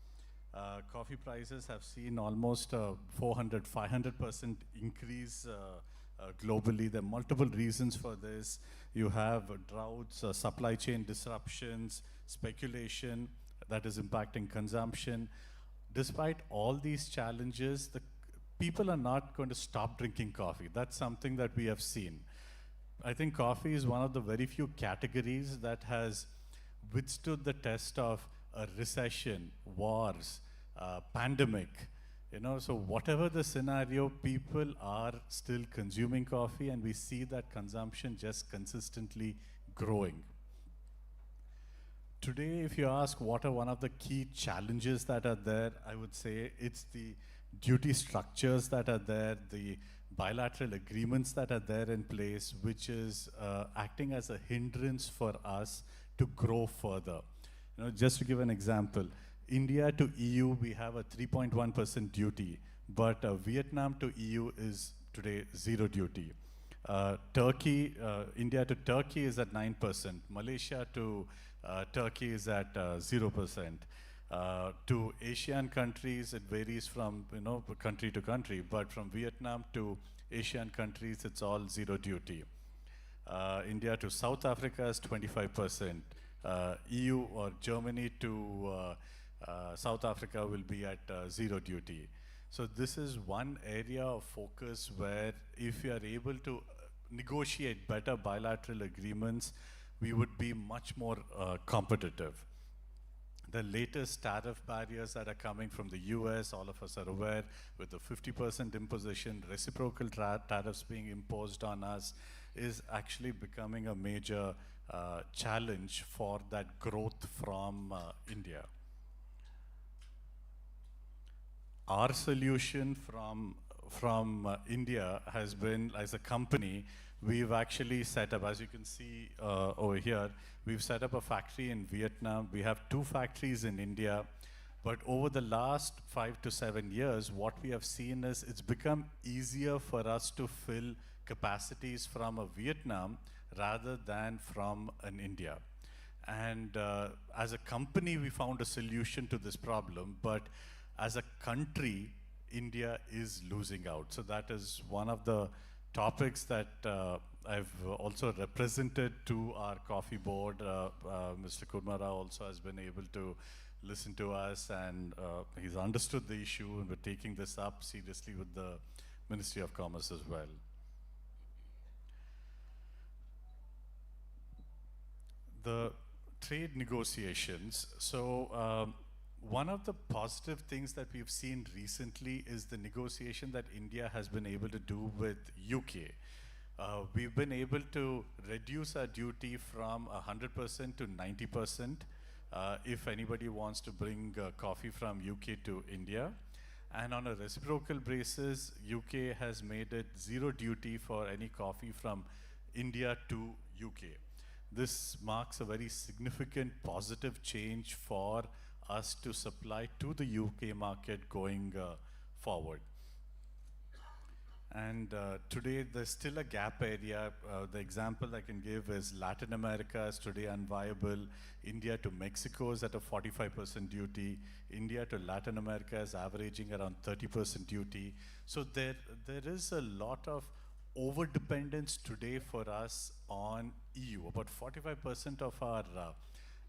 coffee prices have seen almost a 400–500% increase globally. There are multiple reasons for this. You have droughts, supply chain disruptions, speculation that is impacting consumption. Despite all these challenges, the people are not going to stop drinking coffee. That's something that we have seen. I think coffee is one of the very few categories that has withstood the test of a recession, wars, pandemic. So whatever the scenario, people are still consuming coffee, and we see that consumption just consistently growing. Today, if you ask what are one of the key challenges that are there, I would say it's the duty structures that are there, the bilateral agreements that are there in place, which is acting as a hindrance for us to grow further. Just to give an example, India to EU, we have a 3.1% duty, but Vietnam to EU is today 0 duty. Turkey, India to Turkey is at 9%. Malaysia to Turkey is at 0%. To Asian countries, it varies from country to country, but from Vietnam to Asian countries, it's all 0 duty. India to South Africa is 25%. EU or Germany to South Africa will be at 0 duty. So this is one area of focus where if you are able to negotiate better bilateral agreements, we would be much more competitive. The latest tariff barriers that are coming from the US, all of us are aware, with the 50% imposition, reciprocal tariffs being imposed on us, is actually becoming a major challenge for that growth from India. Our solution from India has been, as a company, we've actually set up, as you can see over here, we've set up a factory in Vietnam. We have 2 factories in India. But over the last 5 to 7 years, what we have seen is it's become easier for us to fill capacities from a Vietnam rather than from an India. And as a company, we found a solution to this problem. But as a country, India is losing out. So that is one of the topics that I've also represented to our coffee board. Mr. Kurmara also has been able to listen to us, and he's understood the issue, and we're taking this up seriously with the Ministry of Commerce as well. The trade negotiations. So one of the positive things that we've seen recently is the negotiation that India has been able to do with UK. We've been able to reduce our duty from 100% to 90% if anybody wants to bring coffee from UK to India. And on a reciprocal basis, UK has made it zero duty for any coffee from India to UK. This marks a very significant positive change for us to supply to the UK market going forward. And today there's still a gap area. The example I can give is Latin America is today unviable. India to Mexico is at a 45% duty. India to Latin America is averaging around 30% duty. So there is a lot of over-dependence today for us on EU. About 45% of our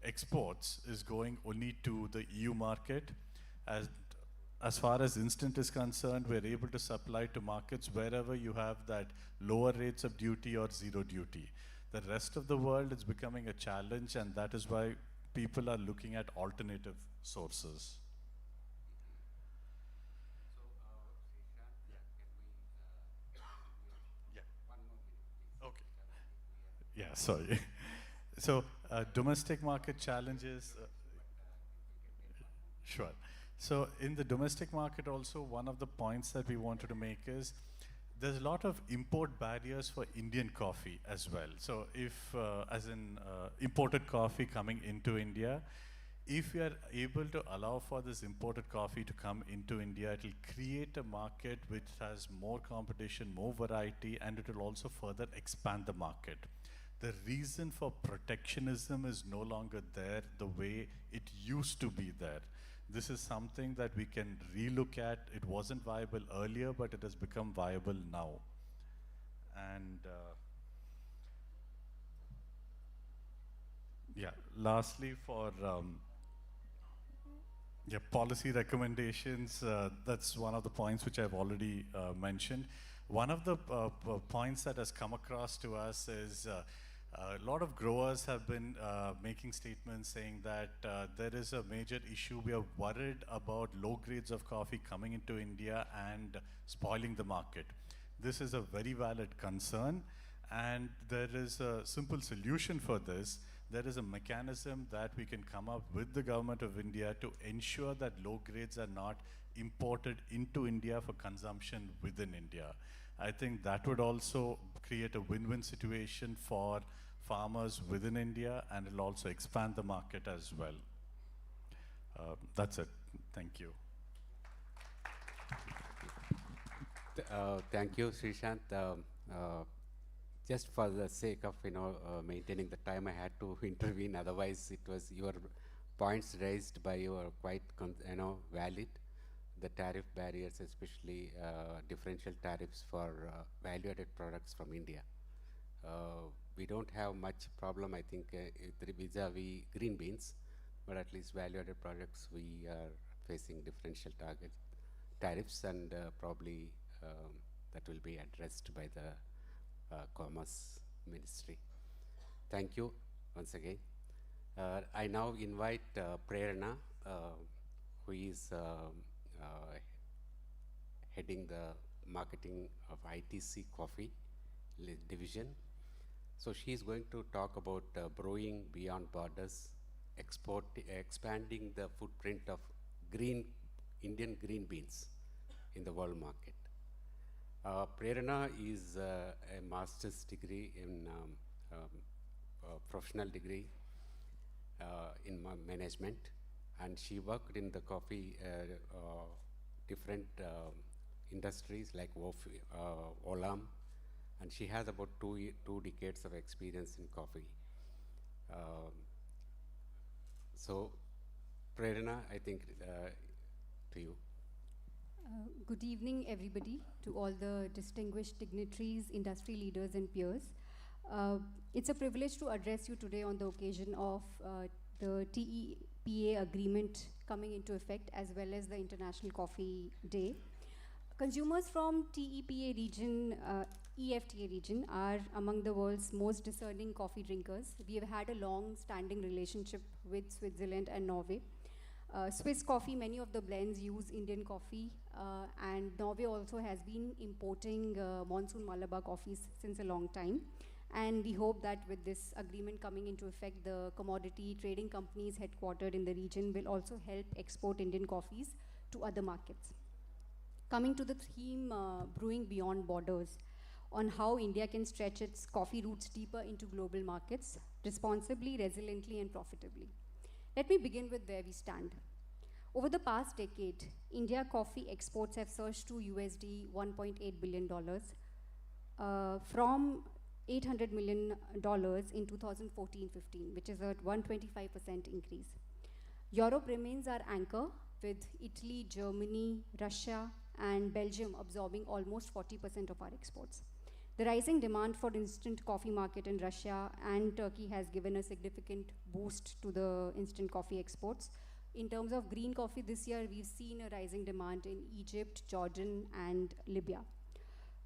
exports is going only to the EU market. As far as instant is concerned, we're able to supply to markets wherever you have that lower rates of duty or zero duty. The rest of the world is becoming a challenge, and that is why people are looking at alternative sources. Okay. Yeah, sorry. So domestic market challenges. Sure. So in the domestic market also, one of the points that we wanted to make is there's a lot of import barriers for Indian coffee as well. So if, as in imported coffee coming into India, if we are able to allow for this imported coffee to come into India, it will create a market which has more competition, more variety, and it will also further expand the market. The reason for protectionism is no longer there the way it used to be there. This is something that we can relook at. It wasn't viable earlier, but it has become viable now. And yeah, lastly, for policy recommendations, that's one of the points which I've already mentioned. One of the points that has come across to us is a lot of growers have been making statements saying that there is a major issue. We are worried about low grades of coffee coming into India and spoiling the market. This is a very valid concern, and there is a simple solution for this. There is a mechanism that we can come up with the government of India to ensure that low grades are not imported into India for consumption within India. I think that would also create a win-win situation for farmers within India, and it'll also expand the market as well. That's it. Thank you. Thank you, Srishant. Just for the sake of maintaining the time, I had to intervene. Otherwise, it was your points raised by you are quite valid. The tariff barriers, especially differential tariffs for value-added products from India. We don't have much problem, I think, vis-a-vis green beans, but at least value-added products, we are facing differential tariffs, and probably that will be addressed by the Commerce Ministry. Thank you once again. I now invite Prerna, who is heading the marketing of ITC Coffee division. So she is going to talk about brewing beyond borders, expanding the footprint of Indian green beans in the world market. Prerna is a master's degree in professional degree in management, and she worked in the coffee different industries like Olam, and she has about two decades of experience in coffee. So, Prerna, I think to you. Good evening, everybody, to all the distinguished dignitaries, industry leaders, and peers. It's a privilege to address you today on the occasion of the TEPA agreement coming into effect, as well as the International Coffee Day. Consumers from TEPA region, EFTA region, are among the world's most discerning coffee drinkers. We have had a long-standing relationship with Switzerland and Norway. Swiss coffee, many of the blends use Indian coffee, and Norway also has been importing monsoon Malabar coffees since a long time. And we hope that with this agreement coming into effect, the commodity trading companies headquartered in the region will also help export Indian coffees to other markets. coming to the theme Brewing Beyond Borders, on how India can stretch its coffee roots deeper into global markets, responsibly, resiliently, and profitably. Let me begin with where we stand. Over the past decade, India coffee exports have surged to USD $1.8 billion from $800 million in 2014-15, which is a 125% increase. Europe remains our anchor, with Italy, Germany, Russia, and Belgium absorbing almost 40% of our exports. The rising demand for instant coffee market in Russia and Turkey has given a significant boost to the instant coffee exports. In terms of green coffee this year, we've seen a rising demand in Egypt, Jordan, and Libya.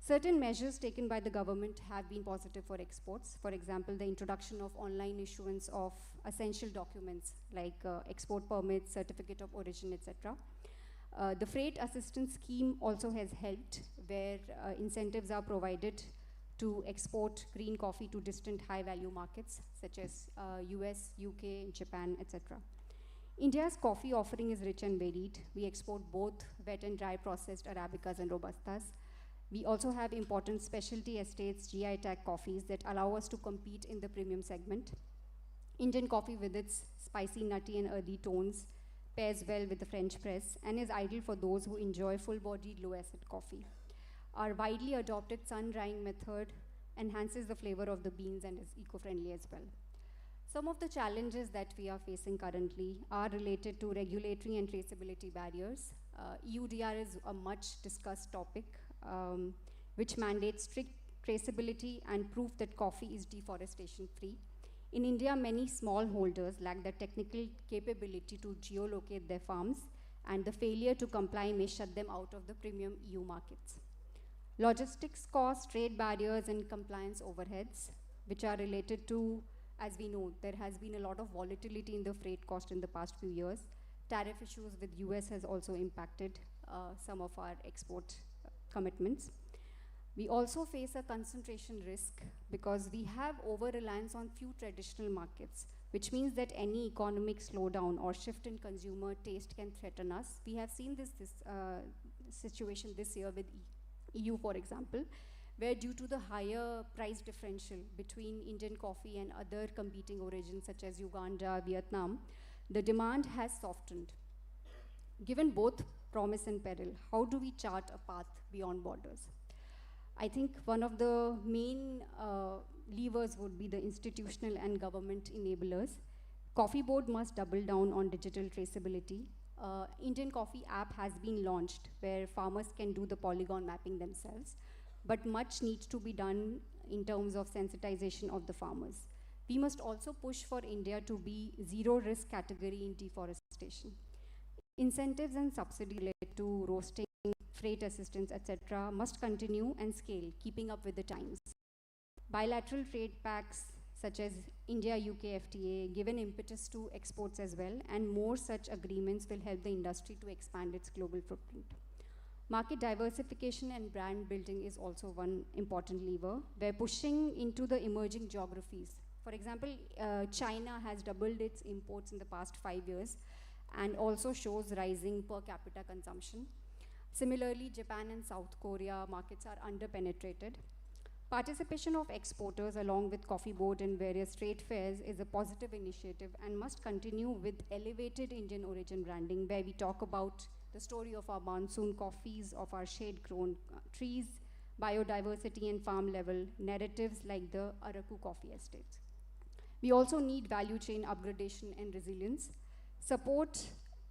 Certain measures taken by the government have been positive for exports. For example, the introduction of online issuance of essential documents like export permits, certificate of origin, etc. The freight assistance scheme also has helped, where incentives are provided to export green coffee to distant high-value markets such as US, UK, Japan, etc. India's coffee offering is rich and varied. We export both wet and dry processed Arabicas and Robustas. We also have important specialty estates, GI tag coffees that allow us to compete in the premium segment. Indian coffee, with its spicy, nutty, and earthy tones, pairs well with the French press and is ideal for those who enjoy full-bodied, low-acid coffee. Our widely adopted sun-drying method enhances the flavor of the beans and is eco-friendly as well. Some of the challenges that we are facing currently are related to regulatory and traceability barriers. EUDR is a much discussed topic, which mandates strict traceability and proof that coffee is deforestation-free. In India, many smallholders lack the technical capability to geolocate their farms, and the failure to comply may shut them out of the premium EU markets. Logistics costs, trade barriers, and compliance overheads, which are related to, as we know, there has been a lot of volatility in the freight cost in the past few years. Tariff issues with US has also impacted some of our export commitments. We also face a concentration risk because we have over-reliance on few traditional markets, which means that any economic slowdown or shift in consumer taste can threaten us. We have seen this situation this year with EU, for example, where due to the higher price differential between Indian coffee and other competing origins such as Uganda, Vietnam, the demand has softened. Given both promise and peril, how do we chart a path beyond borders? I think one of the main levers would be the institutional and government enablers. Coffee Board must double down on digital traceability. Indian Coffee app has been launched where farmers can do the polygon mapping themselves, but much needs to be done in terms of sensitization of the farmers. We must also push for India to be zero risk category in deforestation. Incentives and subsidy related to roasting, freight assistance, etc. must continue and scale, keeping up with the times. Bilateral trade pacts such as India-UK FTA give an impetus to exports as well, and more such agreements will help the industry to expand its global footprint. Market diversification and brand building is also one important lever. We're pushing into the emerging geographies. For example, China has doubled its imports in the past 5 years and also shows rising per capita consumption. Similarly, Japan and South Korea markets are under-penetrated. Participation of exporters along with Coffee Board in various trade fairs is a positive initiative and must continue with elevated Indian origin branding, where we talk about the story of our monsoon coffees, of our shade-grown trees, biodiversity and farm level narratives like the Araku coffee estates. We also need value chain upgradation and resilience, support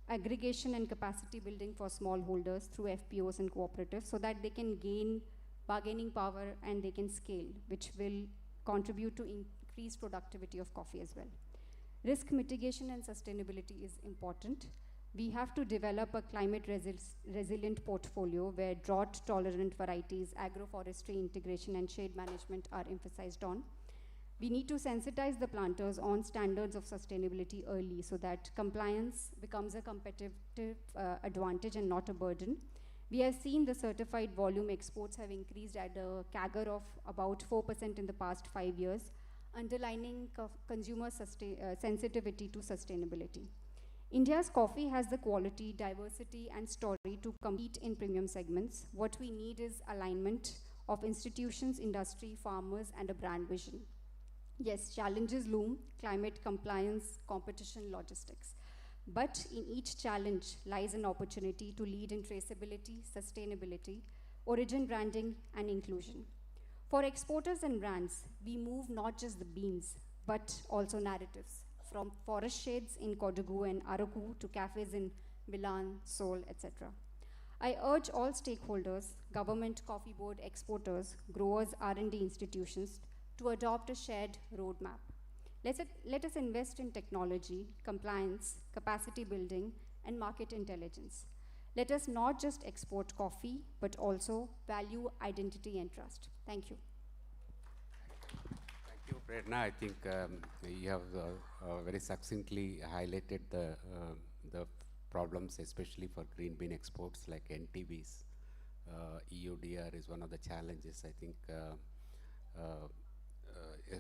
aggregation and capacity building for smallholders through FPOs and cooperatives so that they can gain bargaining power and they can scale, which will contribute to increased productivity of coffee as well. Risk mitigation and sustainability is important. We have to develop a climate resilient portfolio where drought-tolerant varieties, agroforestry integration, and shade management are emphasized on. We need to sensitize the planters on standards of sustainability early so that compliance becomes a competitive advantage and not a burden. We have seen the certified volume exports have increased at a CAGR of about 4% in the past 5 years, underlining consumer sensitivity to sustainability. India's coffee has the quality, diversity, and story to compete in premium segments. What we need is alignment of institutions, industry, farmers, and a brand vision. Yes, challenges loom: climate compliance, competition, logistics. But in each challenge lies an opportunity to lead in traceability, sustainability, origin branding, and inclusion. For exporters and brands, we move not just the beans, but also narratives, from forest shades in Kodagu and Araku to cafes in Milan, Seoul, etc. I urge all stakeholders, government, coffee board, exporters, growers, R&D institutions, to adopt a shared roadmap. Let us invest in technology, compliance, capacity building, and market intelligence. Let us not just export coffee, but also value, identity, and trust. Thank you. Thank you, Prerna. I think you have very succinctly highlighted the problems, especially for green bean exports like NTBs. EUDR is one of the challenges, I think,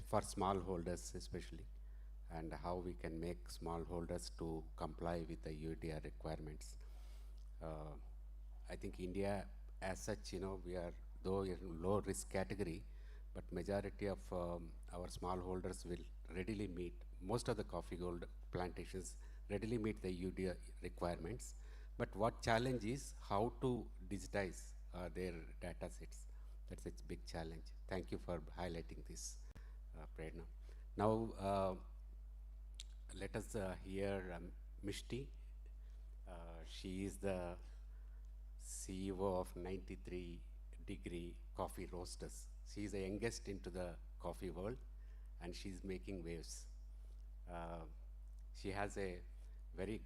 for smallholders especially, and how we can make smallholders to comply with the EUDR requirements. I think India, as such, we are, though in low risk category, but majority of our smallholders will readily meet, most of the coffee gold plantations readily meet the EUDR requirements. But what challenge is how to digitize their data sets. That's a big challenge. Thank you for highlighting this, Prerna. Now, let us hear Mishti. She is the CEO of 93 Degree Coffee Roasters. She is the youngest into the coffee world, and she's making waves. She has a very,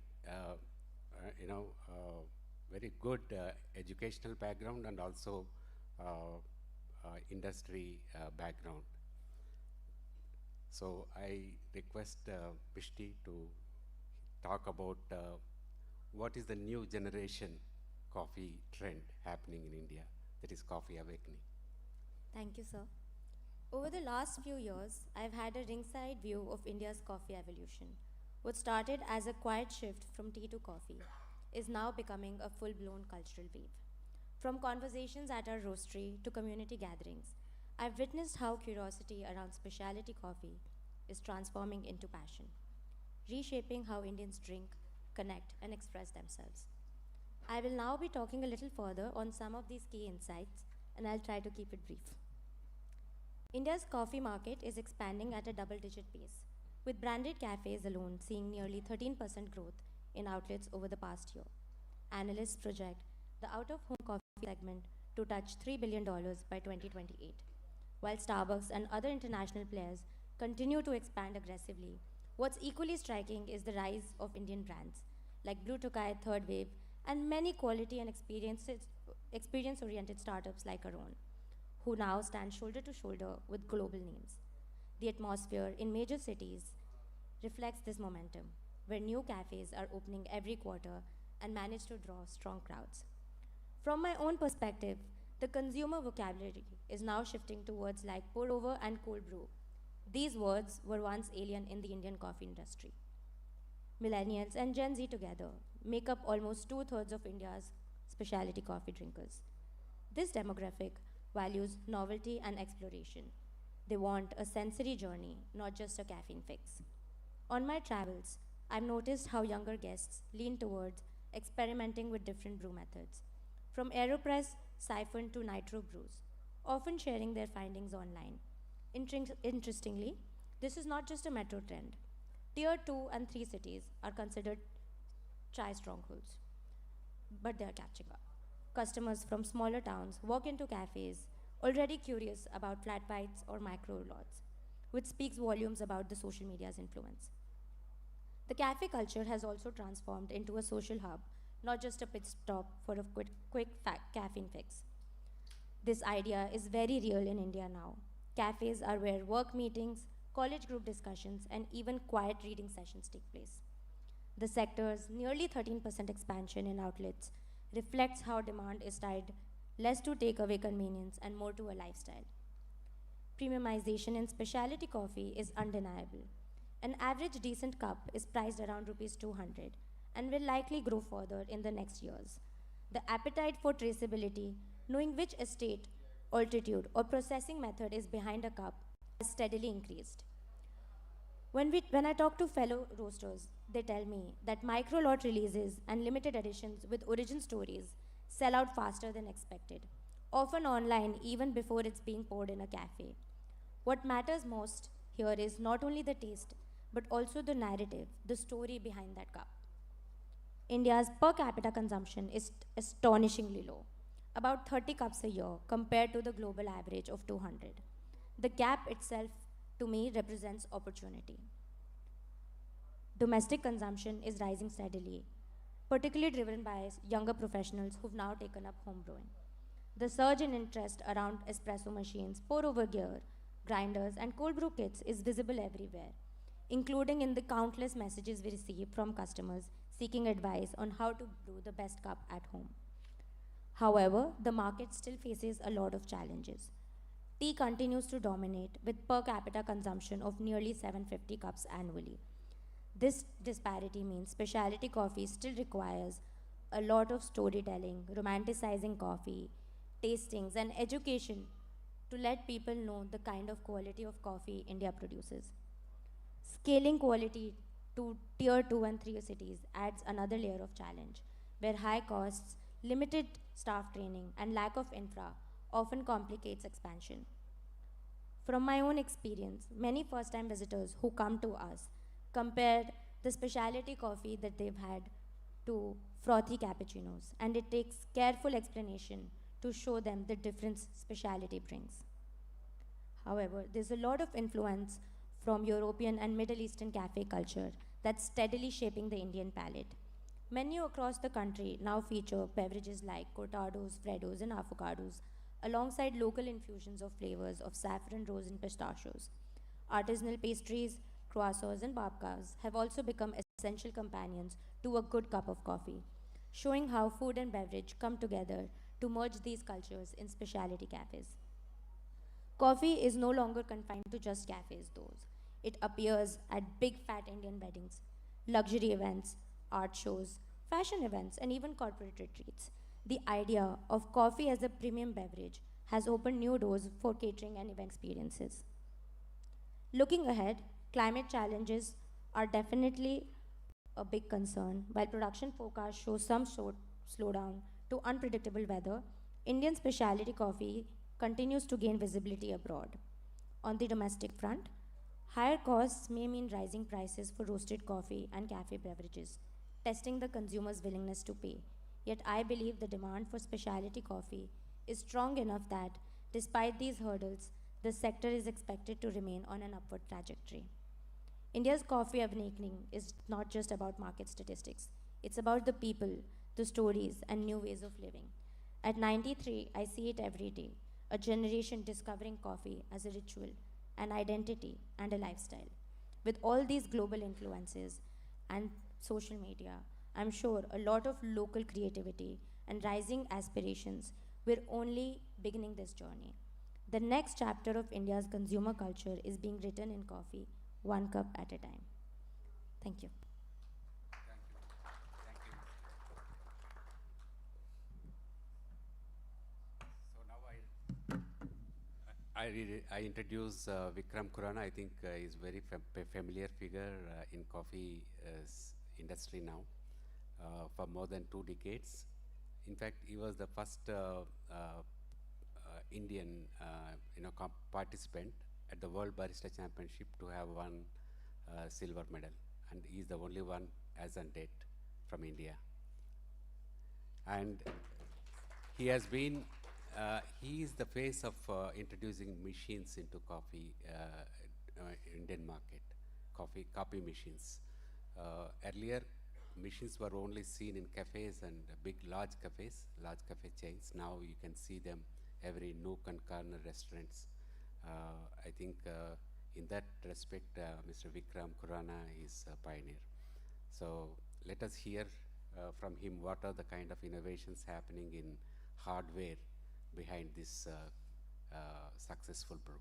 very good educational background and also industry background. So I request Pishti to talk about what is the new generation coffee trend happening in India, that is coffee awakening. Thank you, sir. Over the last few years, I've had a ringside view of India's coffee evolution. What started as a quiet shift from tea to coffee is now becoming a full-blown cultural wave. From conversations at our roastery to community gatherings, I've witnessed how curiosity around specialty coffee is transforming into passion, reshaping how Indians drink, connect, and express themselves. I will now be talking a little further on some of these key insights, and I'll try to keep it brief. India's coffee market is expanding at a double-digit pace, with branded cafes alone seeing nearly 13% growth in outlets over the past year. Analysts project the out-of-home coffee segment to touch $3 billion by 2028. While Starbucks and other international players continue to expand aggressively, what's equally striking is the rise of Indian brands like Blue Tokai, Third Wave, and many quality and experience-oriented startups like our own, who now stand shoulder to shoulder with global names. The atmosphere in major cities reflects this momentum, where new cafes are opening every quarter and manage to draw strong crowds. From my own perspective, the consumer vocabulary is now shifting to words like pour over and cold brew. These words were once alien in the Indian coffee industry. Millennials and Gen Z together make up almost two-thirds of India's specialty coffee drinkers. This demographic values novelty and exploration. They want a sensory journey, not just a caffeine fix. On my travels, I've noticed how younger guests lean towards experimenting with different brew methods, from AeroPress, siphon to nitro brews, often sharing their findings online. Interestingly, this is not just a metro trend. Tier 2 and 3 cities are considered chai strongholds, but they are catching up. Customers from smaller towns walk into cafes already curious about flat whites or micro lots, which speaks volumes about the social media's influence. The cafe culture has also transformed into a social hub, not just a pit stop for a quick caffeine fix. This idea is very real in India now. Cafes are where work meetings, college group discussions, and even quiet reading sessions take place. The sector's nearly 13% expansion in outlets reflects how demand is tied less to takeaway convenience and more to a lifestyle. Premiumization in specialty coffee is undeniable. An average decent cup is priced around rupees 200, and will likely grow further in the next years. The appetite for traceability, knowing which estate, altitude, or processing method is behind a cup, has steadily increased. When I talk to fellow roasters, they tell me that micro lot releases and limited editions with origin stories sell out faster than expected, often online even before it's being poured in a cafe. What matters most here is not only the taste, but also the narrative, the story behind that cup. India's per capita consumption is astonishingly low, about 30 cups a year compared to the global average of 200. The gap itself, to me, represents opportunity. Domestic consumption is rising steadily, particularly driven by younger professionals who've now taken up home brewing. The surge in interest around espresso machines, pour over gear, grinders, and cold brew kits is visible everywhere, including in the countless messages we receive from customers seeking advice on how to brew the best cup at home. However, the market still faces a lot of challenges. Tea continues to dominate with per capita consumption of nearly 750 cups annually. This disparity means specialty coffee still requires a lot of storytelling, romanticizing coffee, tastings, and education to let people know the kind of quality of coffee India produces. Scaling quality to tier 2 and 3 cities adds another layer of challenge, where high costs, limited staff training, and lack of infra often complicates expansion. From my own experience, many first-time visitors who come to us compare the specialty coffee that they've had to frothy cappuccinos, and it takes careful explanation to show them the difference specialty brings. However, there's a lot of influence from European and Middle Eastern cafe culture that's steadily shaping the Indian palate. Menu across the country now feature beverages like cortados, freddos, and avocados, alongside local infusions of flavors of saffron, rose, and pistachios. Artisanal pastries, croissants, and babkas have also become essential companions to a good cup of coffee, showing how food and beverage come together to merge these cultures in specialty cafes. Coffee is no longer confined to just cafes, though. It appears at big fat Indian weddings, luxury events, art shows, fashion events, and even corporate retreats. The idea of coffee as a premium beverage has opened new doors for catering and event experiences. Looking ahead, climate challenges are definitely a big concern. While production forecasts show some slowdown to unpredictable weather, Indian specialty coffee continues to gain visibility abroad. On the domestic front, higher costs may mean rising prices for roasted coffee and cafe beverages, testing the consumer's willingness to pay. Yet I believe the demand for specialty coffee is strong enough that, despite these hurdles, the sector is expected to remain on an upward trajectory. India's coffee awakening is not just about market statistics. It's about the people, the stories, and new ways of living. At 93, I see it every day, a generation discovering coffee as a ritual, an identity, and a lifestyle. With all these global influences and social media, I'm sure a lot of local creativity and rising aspirations, we're only beginning this journey. The next chapter of India's consumer culture is being written in coffee, one cup at a time. Thank you. So now I introduce Vikram Khurana. I think he's very familiar figure in coffee industry now for more than 2 decades. In fact, he was the first Indian, participant at the World Barista Championship to have won silver medal, and he is the only one as on date from India. And he has been, he is the face of introducing machines into coffee, Indian market, coffee machines. Earlier, machines were only seen in cafes and large cafe chains. Now you can see them every nook and corner restaurants. I think in that respect, Mr. Vikram Khurana is a pioneer. So let us hear from him what are the kind of innovations happening in hardware behind this successful brew.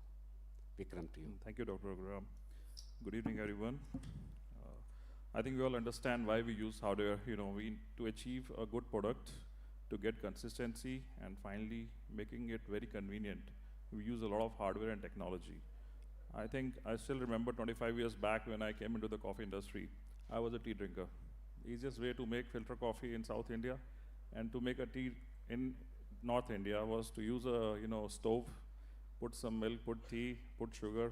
Vikram, to you. Thank you, Dr. Agram. Good evening, everyone. I think we all understand why we use hardware. To achieve a good product, to get consistency, and finally making it very convenient, we use a lot of hardware and technology. I think I still remember 25 years back when I came into the coffee industry, I was a tea drinker. Easiest way to make filter coffee in South India and to make a tea in North India was to use a stove, put some milk, put tea, put sugar,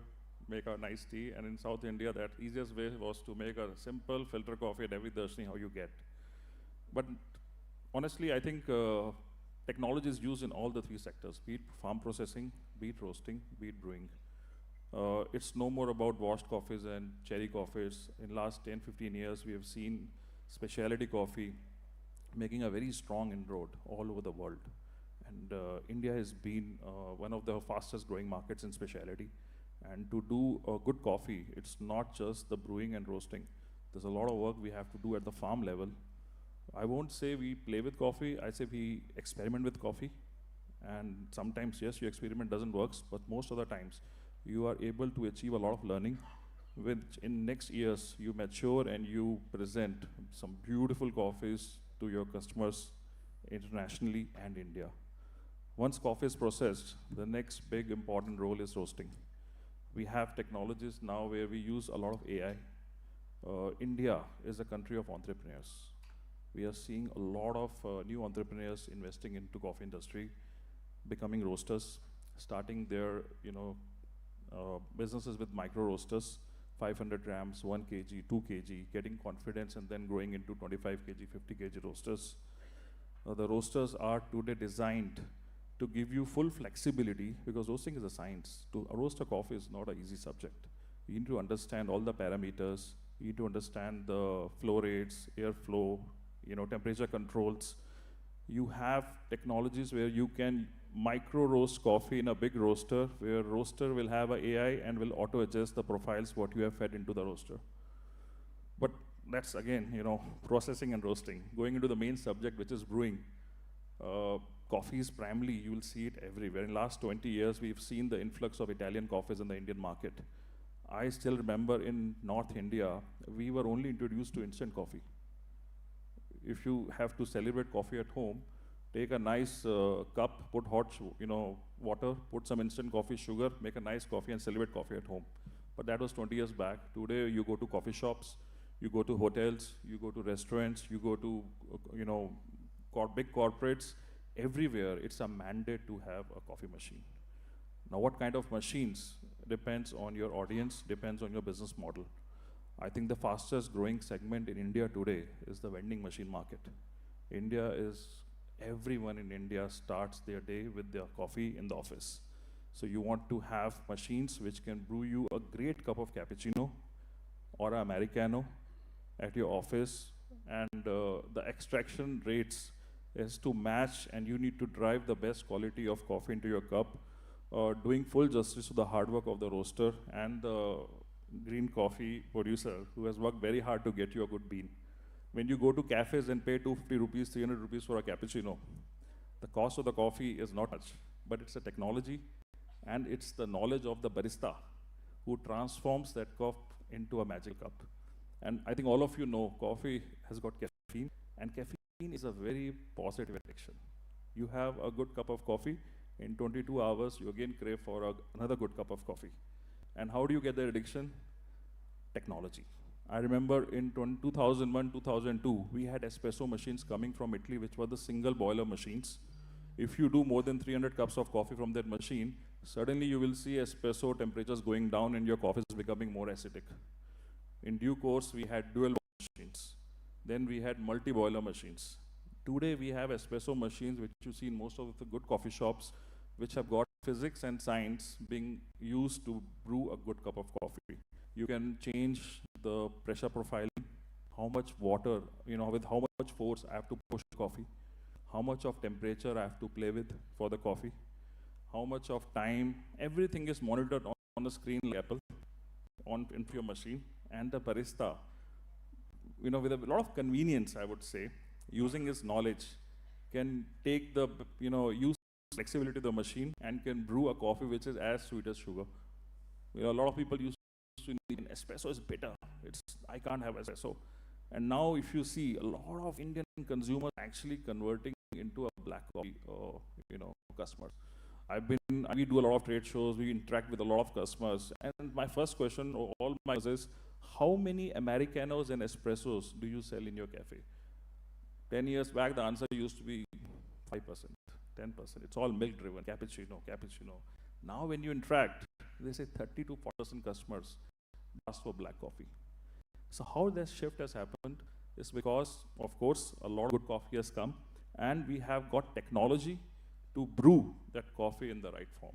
make a nice tea. And in South India, that easiest way was to make a simple filter coffee at every darshini how you get. But honestly, I think technology is used in all the three sectors, be it farm processing, be it roasting, be it brewing. It's no more about washed coffees and cherry coffees. In last 10, 15 years, we have seen specialty coffee making a very strong inroad all over the world. And India has been one of the fastest growing markets in specialty. And to do a good coffee, it's not just the brewing and roasting. There's a lot of work we have to do at the farm level. I won't say we play with coffee, I say we experiment with coffee. And sometimes, yes, your experiment doesn't work, but most of the times, you are able to achieve a lot of learning, which in next years, you mature and you present some beautiful coffees to your customers internationally and India. Once coffee is processed, the next big important role is roasting. We have technologies now where we use a lot of AI. India is a country of entrepreneurs. We are seeing a lot of new entrepreneurs investing into coffee industry, becoming roasters, starting their businesses with micro roasters, 500 grams, 1 kg, 2 kg, getting confidence and then growing into 25 kg, 50 kg roasters. The roasters are today designed to give you full flexibility because roasting is a science. To roast a coffee is not an easy subject. You need to understand all the parameters. You need to understand the flow rates, airflow, temperature controls. You have technologies where you can micro roast coffee in a big roaster, where roaster will have an AI and will auto adjust the profiles what you have fed into the roaster. But that's again, processing and roasting. Going into the main subject, which is brewing. Coffee is primarily, you will see it everywhere. In the last 20 years, we've seen the influx of Italian coffees in the Indian market. I still remember in North India, we were only introduced to instant coffee. If you have to celebrate coffee at home, take a nice cup, put hot water, put some instant coffee sugar, make a nice coffee and celebrate coffee at home. But that was 20 years back. Today, you go to coffee shops, you go to hotels, you go to restaurants, you go to big corporates. Everywhere, it's a mandate to have a coffee machine. Now, what kind of machines depends on your audience, depends on your business model. I think the fastest growing segment in India today is the vending machine market. Everyone in India starts their day with their coffee in the office. So you want to have machines which can brew you a great cup of cappuccino or an Americano at your office, and the extraction rates is to match, and you need to drive the best quality of coffee into your cup, doing full justice to the hard work of the roaster and the green coffee producer who has worked very hard to get you a good bean. When you go to cafes and pay 250 rupees, 300 rupees for a cappuccino, the cost of the coffee is not much, but it's a technology and it's the knowledge of the barista who transforms that cup into a magic cup. And I think all of you know coffee has got caffeine, and caffeine is a very positive addiction. You have a good cup of coffee, in 22 hours, you again crave for another good cup of coffee. And how do you get that addiction? Technology. I remember in 2001, 2002, we had espresso machines coming from Italy, which were the single boiler machines. If you do more than 300 cups of coffee from that machine, suddenly you will see espresso temperatures going down and your coffee is becoming more acidic. In due course, we had dual machines. Then we had multi-boiler machines. Today, we have espresso machines, which you see in most of the good coffee shops, which have got physics and science being used to brew a good cup of coffee. You can change the pressure profiling, how much water, with how much force I have to push coffee, how much of temperature I have to play with for the coffee, how much of time, everything is monitored on the screen like Apple, into your machine, and the barista, with a lot of convenience, I would say, using his knowledge, can take the, use flexibility of the machine and can brew a coffee which is as sweet as sugar. A lot of people used to need espresso is bitter. I can't have espresso. And now if you see a lot of Indian consumers actually converting into a black coffee, customers. We do a lot of trade shows, we interact with a lot of customers. And my first question, all my is, how many Americanos and espressos do you sell in your cafe? 10 years back, the answer used to be 5%, 10%. It's all milk driven, cappuccino, cappuccino. Now when you interact, they say 30 to 40% customers ask for black coffee. So how this shift has happened is because, of course, a lot of good coffee has come, and we have got technology to brew that coffee in the right form.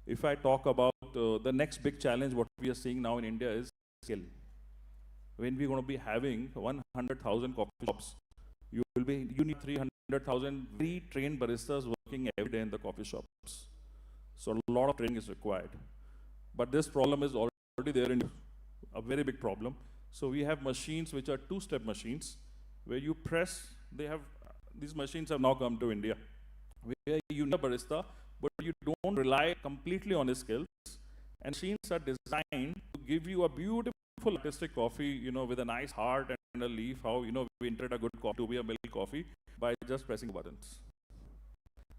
If I talk about the next big challenge, what we are seeing now in India is skill. When we're going to be having 100,000 coffee shops, you need 300,000 very trained baristas working every day in the coffee shops. So a lot of training is required. But this problem is already there in a very big problem. So we have machines which are two-step machines where you press, these machines have now come to India, where you need a barista, but you don't rely completely on his skills. And machines are designed to give you a beautiful artistic coffee, with a nice heart and a leaf, how, we entered a good coffee to be a milk coffee by just pressing buttons.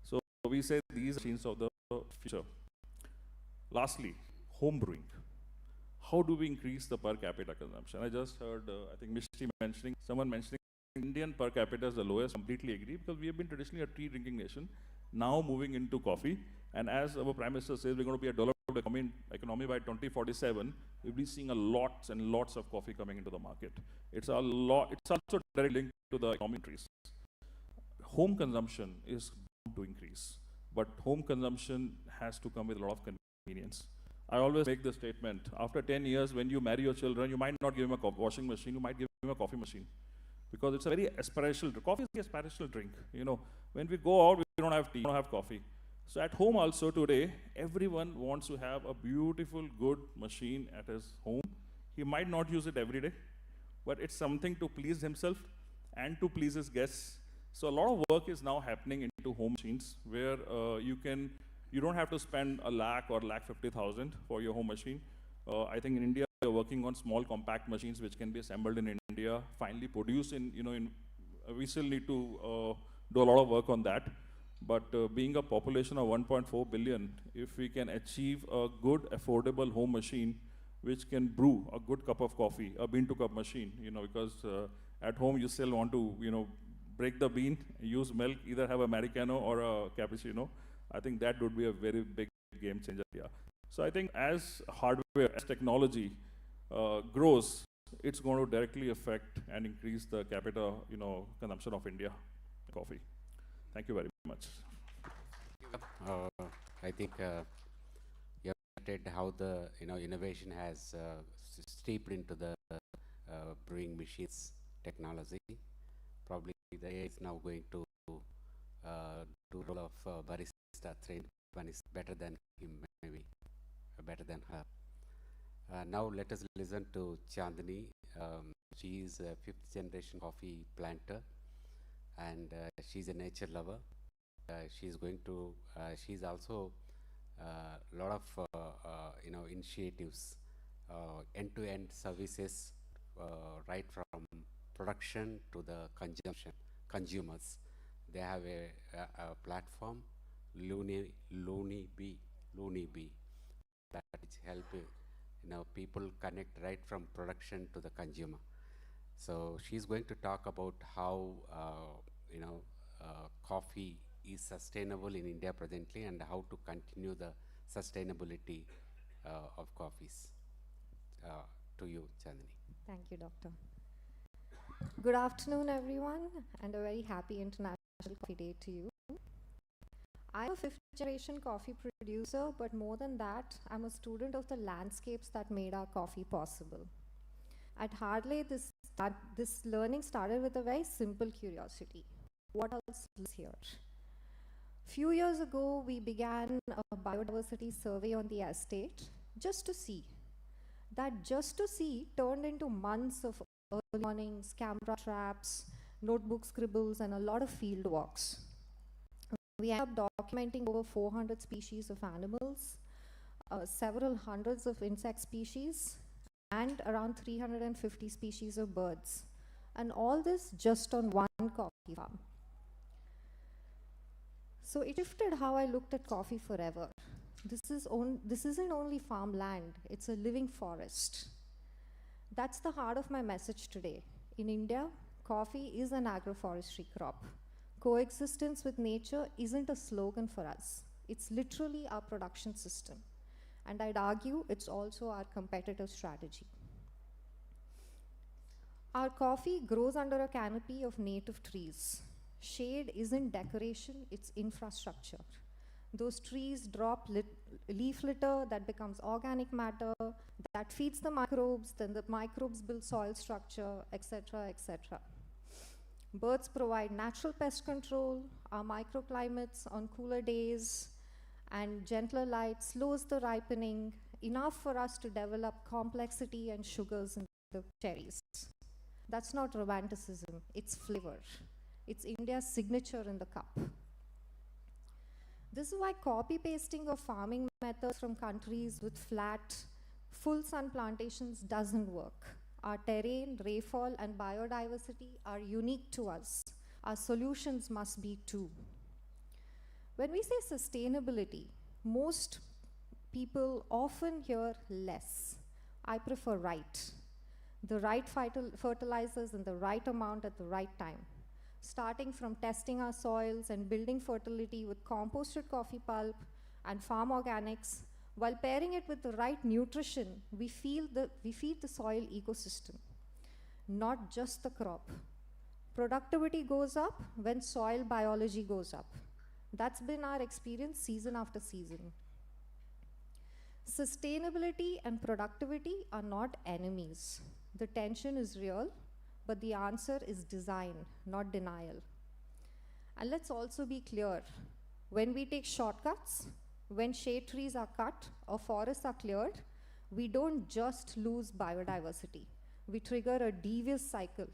So we say these are machines of the future. Lastly, home brewing. How do we increase the per capita consumption? I just heard, I think someone mentioning Indian per capita is the lowest. Completely agree, because we have been traditionally a tea drinking nation, now moving into coffee. And as our Prime Minister says, we're going to be a developed economy by 2047. We'll be seeing lots and lots of coffee coming into the market. It's also directly linked to the economic increase. Home consumption is bound to increase, but home consumption has to come with a lot of convenience. I always make the statement, after 10 years, when you marry your children, you might not give them a washing machine, you might give them a coffee machine. Because it's a very aspirational drink. Coffee is an aspirational drink. When we go out, we don't have tea, we don't have coffee. So at home also today, everyone wants to have a beautiful, good machine at his home. He might not use it every day, but it's something to please himself and to please his guests. So a lot of work is now happening into home machines, where you don't have to spend a lakh or 1,50,000 for your home machine. I think in India, we are working on small compact machines which can be assembled in India, finally produced we still need to do a lot of work on that. But being a population of 1.4 billion, if we can achieve a good, affordable home machine which can brew a good cup of coffee, a bean to cup machine, because at home you still want to, break the bean, use milk, either have Americano or a cappuccino. I think that would be a very big game changer. Yeah. So I think as hardware, as technology grows, it's going to directly affect and increase the capita, consumption of India coffee. Thank you very much. I think you have stated how the innovation has steeped into the brewing machines technology. Probably the AI is now going to do role of barista trained one is better than him, maybe better than her. Now let us listen to Chandni. She is a 5th generation coffee planter, and she's a nature lover. She's also a lot of initiatives, end-to-end services, right from production to the consumers. They have a platform, Looney Bee, that which help people connect right from production to the consumer. So she's going to talk about how coffee is sustainable in India presently, and how to continue the sustainability of coffees. To you, Chandni. Thank you, Doctor. Good afternoon, everyone, and a very happy International Coffee Day to you. I'm a 5th generation coffee producer, but more than that, I'm a student of the landscapes that made our coffee possible. At Harley, this learning started with a very simple curiosity. What else is here? Few years ago, we began a biodiversity survey on the estate just to see. That just to see turned into months of early mornings, camera traps, notebook scribbles, and a lot of field walks. We ended up documenting over 400 species of animals, several hundreds of insect species, and around 350 species of birds. And all this just on one coffee farm. So it shifted how I looked at coffee forever. This isn't only farmland, it's a living forest. That's the heart of my message today. In India, coffee is an agroforestry crop. Coexistence with nature isn't a slogan for us. It's literally our production system. And I'd argue it's also our competitive strategy. Our coffee grows under a canopy of native trees. Shade isn't decoration, it's infrastructure. Those trees drop leaf litter that becomes organic matter, that feeds the microbes, then the microbes build soil structure, etc., etc. Birds provide natural pest control, our microclimates on cooler days and gentler light slows the ripening, enough for us to develop complexity and sugars in the cherries. That's not romanticism, it's flavor. It's India's signature in the cup. This is why copy-pasting of farming methods from countries with flat, full sun plantations doesn't work. Our terrain, rainfall, and biodiversity are unique to us. Our solutions must be too. When we say sustainability, most people often hear less. I prefer right. The right fertilizers in the right amount at the right time. Starting from testing our soils and building fertility with composted coffee pulp and farm organics, while pairing it with the right nutrition, we feed the soil ecosystem, not just the crop. Productivity goes up when soil biology goes up. That's been our experience season after season. Sustainability and productivity are not enemies. The tension is real, but the answer is design, not denial. And let's also be clear, when we take shortcuts, when shade trees are cut or forests are cleared, we don't just lose biodiversity. We trigger a devious cycle.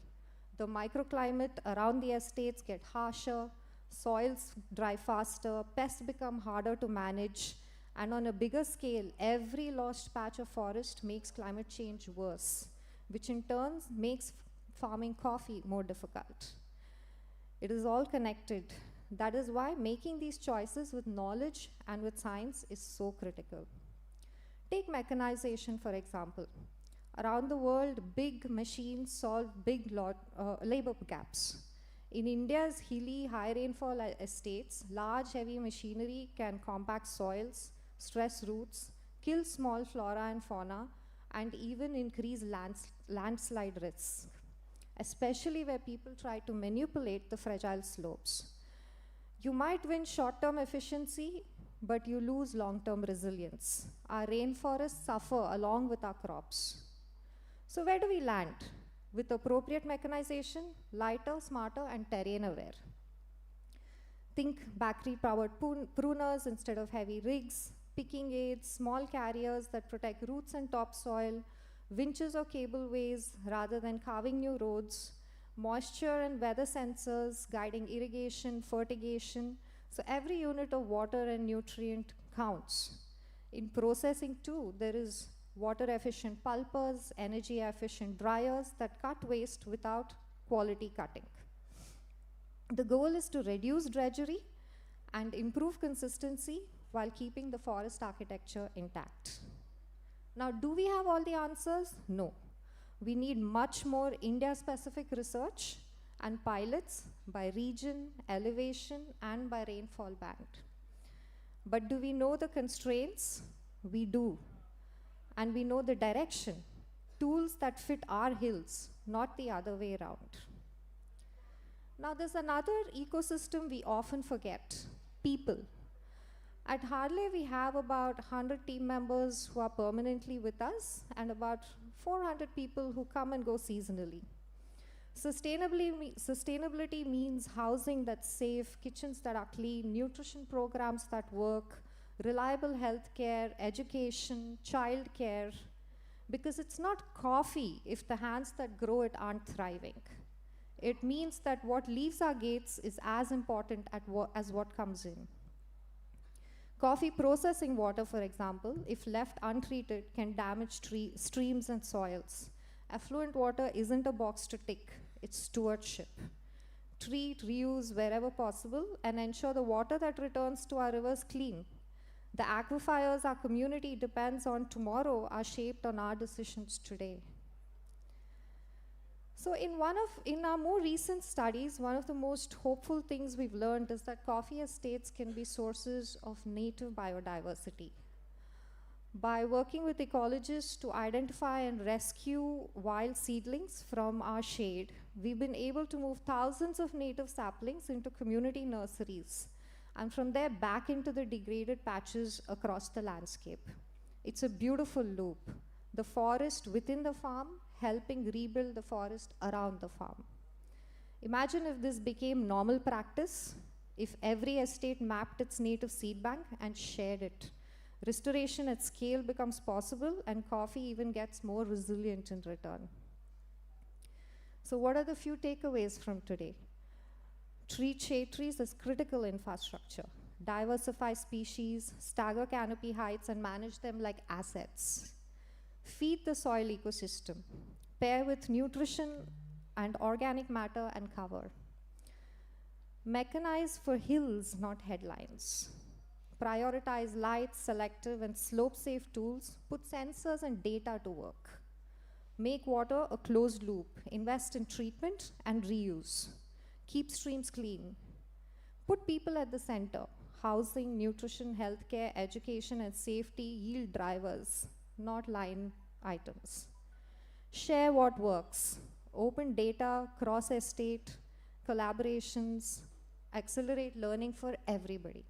The microclimate around the estates get harsher, soils dry faster, pests become harder to manage, and on a bigger scale, every lost patch of forest makes climate change worse, which in turn makes farming coffee more difficult. It is all connected. That is why making these choices with knowledge and with science is so critical. Take mechanization, for example. Around the world, big machines solve big labor gaps. In India's hilly, high rainfall estates, large, heavy machinery can compact soils, stress roots, kill small flora and fauna, and even increase landslide risks, especially where people try to manipulate the fragile slopes. You might win short-term efficiency, but you lose long-term resilience. Our rainforests suffer along with our crops. So where do we land? With appropriate mechanization, lighter, smarter, and terrain-aware. Think battery-powered pruners instead of heavy rigs, picking aids, small carriers that protect roots and topsoil, winches or cableways rather than carving new roads, moisture and weather sensors guiding irrigation, fertigation. So every unit of water and nutrient counts. In processing too, there is water-efficient pulpers, energy-efficient dryers that cut waste without quality cutting. The goal is to reduce drudgery and improve consistency while keeping the forest architecture intact. Now, do we have all the answers? No. We need much more India-specific research and pilots by region, elevation, and by rainfall band. But do we know the constraints? We do. And we know the direction, tools that fit our hills, not the other way around. Now, there's another ecosystem we often forget, people. At Harley, we have about 100 team members who are permanently with us and about 400 people who come and go seasonally. Sustainability means housing that's safe, kitchens that are clean, nutrition programs that work, reliable health care, education, child care, because it's not coffee if the hands that grow it aren't thriving. It means that what leaves our gates is as important as what comes in. Coffee processing water, for example, if left untreated, can damage streams and soils. Affluent water isn't a box to tick, it's stewardship. Treat, reuse wherever possible, and ensure the water that returns to our rivers clean. The aquifers our community depends on tomorrow are shaped on our decisions today. So in our more recent studies, one of the most hopeful things we've learned is that coffee estates can be sources of native biodiversity. By working with ecologists to identify and rescue wild seedlings from our shade, we've been able to move thousands of native saplings into community nurseries, and from there back into the degraded patches across the landscape. It's a beautiful loop. The forest within the farm, helping rebuild the forest around the farm. Imagine if this became normal practice, if every estate mapped its native seed bank and shared it. Restoration at scale becomes possible, and coffee even gets more resilient in return. So what are the few takeaways from today? Treat shade trees as critical infrastructure. Diversify species, stagger canopy heights, and manage them like assets. Feed the soil ecosystem. Pair with nutrition and organic matter and cover. Mechanize for hills, not headlines. Prioritize light, selective, and slope-safe tools. Put sensors and data to work. Make water a closed loop. Invest in treatment and reuse. Keep streams clean. Put people at the center. Housing, nutrition, healthcare, education, and safety yield drivers, not line items. Share what works. Open data, cross-estate, collaborations, accelerate learning for everybody.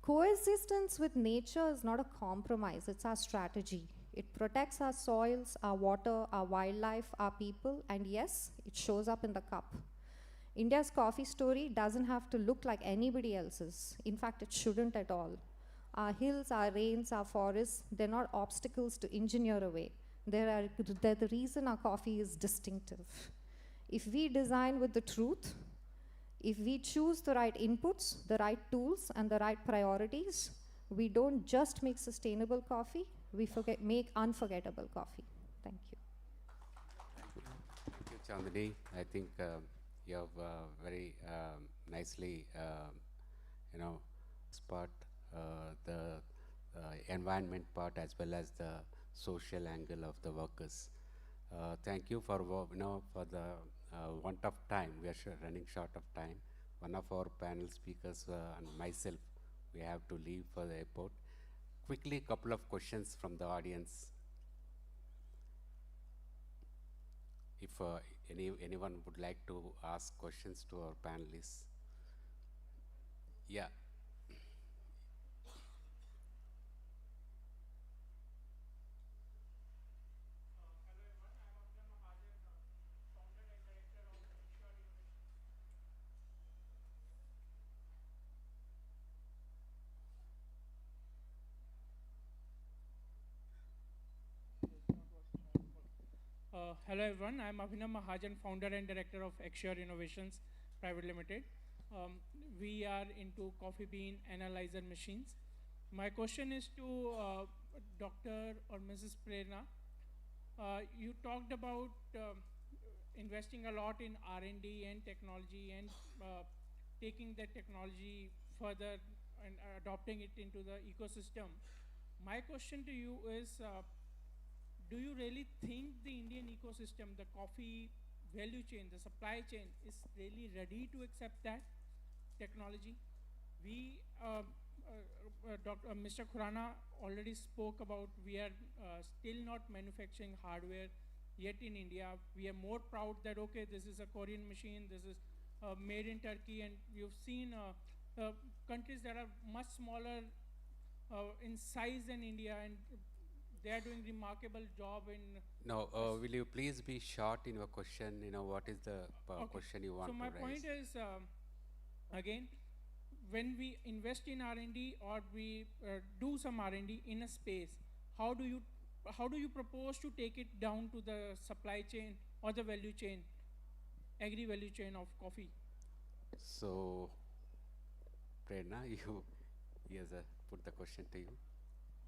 Coexistence with nature is not a compromise, it's our strategy. It protects our soils, our water, our wildlife, our people, and yes, it shows up in the cup. India's coffee story doesn't have to look like anybody else's. In fact, it shouldn't at all. Our hills, our rains, our forests, they're not obstacles to engineer away. They're the reason our coffee is distinctive. If we design with the truth, if we choose the right inputs, the right tools, and the right priorities, we don't just make sustainable coffee, we make unforgettable coffee. Thank you. Thank you, Chandani. I think you have very nicely, spot the environment part as well as the social angle of the workers. Thank you for for the want of time. We are running short of time. One of our panel speakers and myself, we have to leave for the airport. Quickly, a couple of questions from the audience. If anyone would like to ask questions to our panelists. Yeah. Hello everyone, I am Abhinav Mahajan, founder and director of Expo Innovations Private Limited. We are into coffee bean analyzer machines. My question is to Dr. or Mrs. Prerna. You talked about investing a lot in R&D and technology and taking that technology further and adopting it into the ecosystem. My question to you is, do you really think the Indian ecosystem, the coffee value chain, the supply chain is really ready to accept that technology? We, Mr. Khurana already spoke about we are still not manufacturing hardware yet in India. We are more proud that, okay, this is a Korean machine, this is made in Turkey, and you've seen countries that are much smaller in size than India, and they are doing remarkable job in. No, will you please be short in your question? What is the question you want to raise? So my point is, again, when we invest in R&D or we do some R&D in a space, how do you propose to take it down to the supply chain or the value chain, agri-value chain of coffee? So, Prerna, he has put the question to you.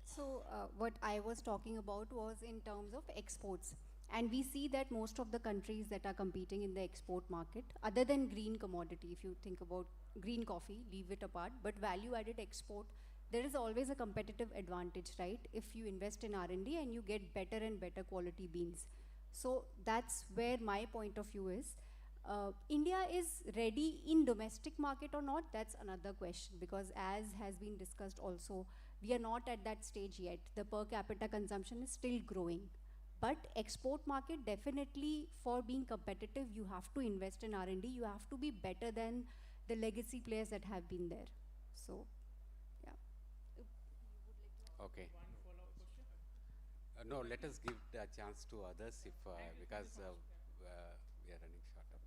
So what I was talking about was in terms of exports. And we see that most of the countries that are competing in the export market, other than green commodity, if you think about green coffee, leave it apart, but value-added export, there is always a competitive advantage, right? If you invest in R&D and you get better and better quality beans. So that's where my point of view is. India is ready in domestic market or not, that's another question, because as has been discussed also, we are not at that stage yet. The per capita consumption is still growing. But export market, definitely for being competitive, you have to invest in R&D, you have to be better than the legacy players that have been there. So, yeah. Okay. No, let us give the chance to others if, because we are running short of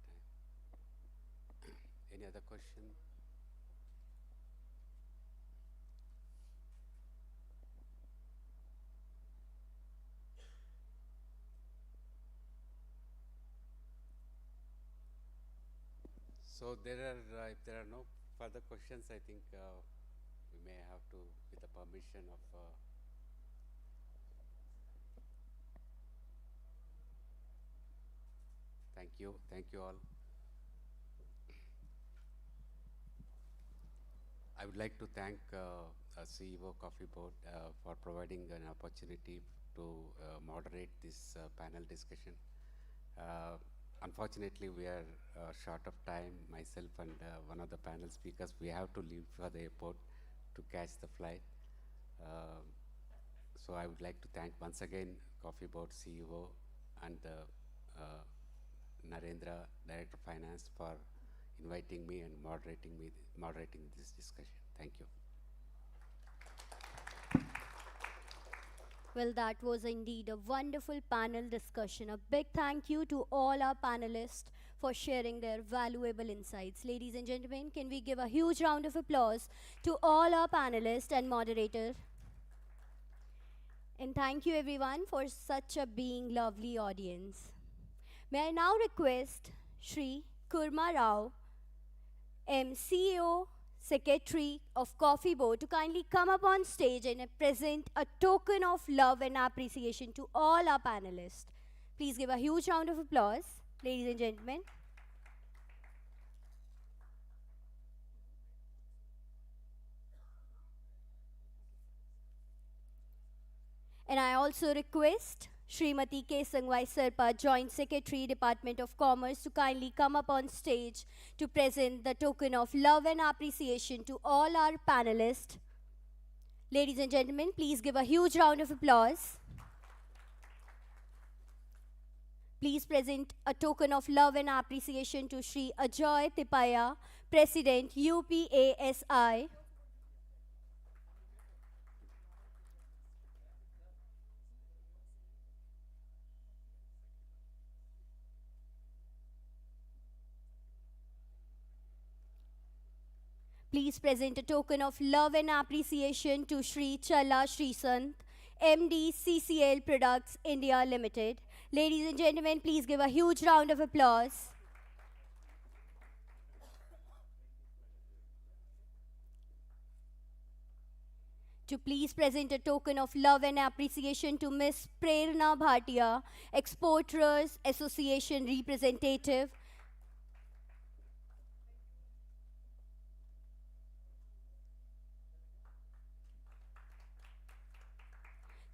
time. Any other question? So there are, if there are no further questions, I think we may have to, with the permission of. Thank you all. I would like to thank CEO Coffee Board for providing an opportunity to moderate this panel discussion. Unfortunately, we are short of time. Myself and one of the panel speakers, we have to leave for the airport to catch the flight. So I would like to thank once again Coffee Board CEO and Narendra, Director of Finance, for inviting me and moderating this discussion. Thank you. Well, that was indeed a wonderful panel discussion. A big thank you to all our panelists for sharing their valuable insights. Ladies and gentlemen, can we give a huge round of applause to all our panelists and moderators? And thank you everyone for such a being lovely audience. May I now request Shri Kurma Rao, CEO, Secretary of Coffee Board, to kindly come up on stage and present a token of love and appreciation to all our panelists. Please give a huge round of applause, ladies and gentlemen. And I also request Srimati K. Sangwai Sarpa, Joint Secretary, Department of Commerce, to kindly come up on stage to present the token of love and appreciation to all our panelists. Ladies and gentlemen, please give a huge round of applause. Please present a token of love and appreciation to Shri Ajoy Tipaya, President, UPASI. Please present a token of love and appreciation to Shri Challa Srisant, MD CCL Products India Limited. Ladies and gentlemen, please give a huge round of applause. To please present a token of love and appreciation to Ms. Prerna Bhatia, Exporters Association Representative.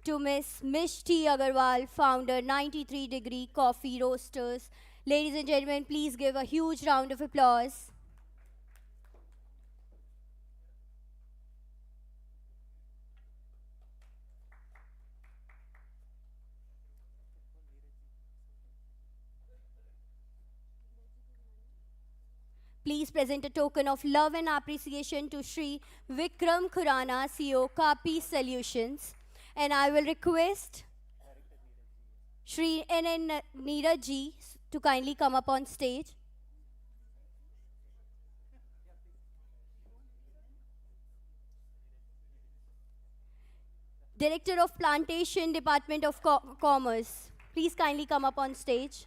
To Ms. Mishti Agarwal, founder 93 Degree Coffee Roasters. Ladies and gentlemen, please give a huge round of applause. Please present a token of love and appreciation to Shri Vikram Khurana, CEO, Kapi Solutions. And I will request Shri N.N. Neeraj ji to kindly come up on stage. Director of Plantation, Department of Commerce. Please kindly come up on stage.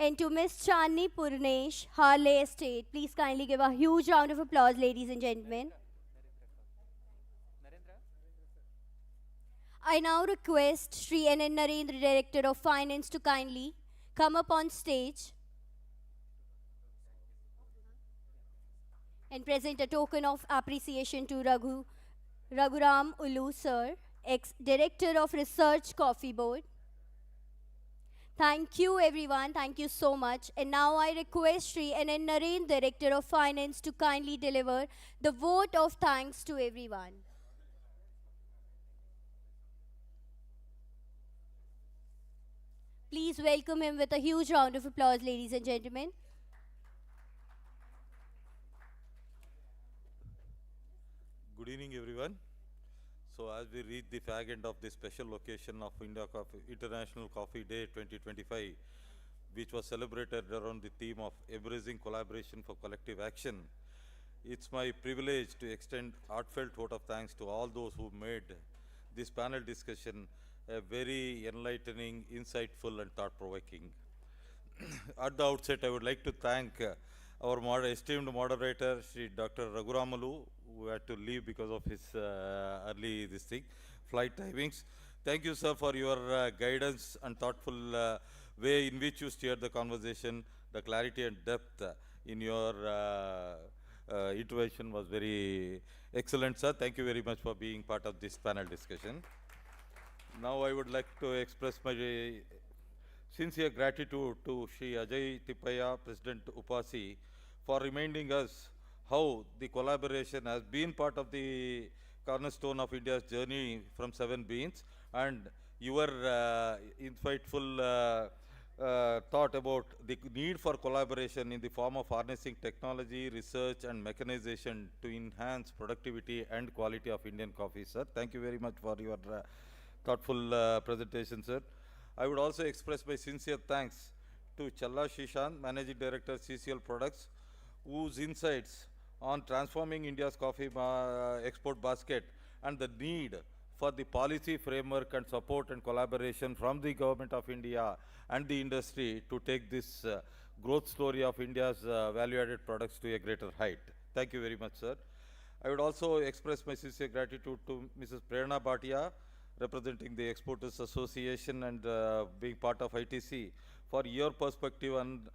and to Miss Chandni Purnesh, Harley Estate. Please kindly give a huge round of applause, ladies and gentlemen. I now request Shri N. Narendra, Director of Finance, to kindly come up on stage and present a token of appreciation to Raghuram Ulu sir, ex-Director of Research Coffee Board. Thank you everyone, thank you so much. And now I request Shri N. Narendra, Director of Finance, to kindly deliver the vote of thanks to everyone. Please welcome him with a huge round of applause, ladies and gentlemen. Good evening, everyone. So, as we reach the fag end of this special occasion of International Coffee Day 2025, which was celebrated around the theme of embracing collaboration for collective action, it's my privilege to extend heartfelt vote of thanks to all those who made this panel discussion a very enlightening, insightful, and thought-provoking. At the outset, I would like to thank our esteemed moderator, Sri Dr. Raghuramalu, who had to leave because of his early flight timings. Thank you, sir, for your guidance and thoughtful way in which you steered the conversation. The clarity and depth in your intervention was very excellent, sir. Thank you very much for being part of this panel discussion. Now I would like to express my sincere gratitude to Shri Ajay Tippaya, President Upasi, for reminding us how the collaboration has been part of the cornerstone of India's journey from 7 beans, and your insightful thought about the need for collaboration in the form of harnessing technology, research, and mechanization to enhance productivity and quality of Indian coffee, sir. Thank you very much for your thoughtful presentation, sir. I would also express my sincere thanks to Challa Shishan, Managing Director, CCL Products, whose insights on transforming India's coffee export basket and the need for the policy framework and support and collaboration from the Government of India and the industry to take this growth story of India's value-added products to a greater height. Thank you very much, sir. I would also express my sincere gratitude to Mrs. Prerna Bhatia, representing the Exporters Association and being part of ITC, for your perspective on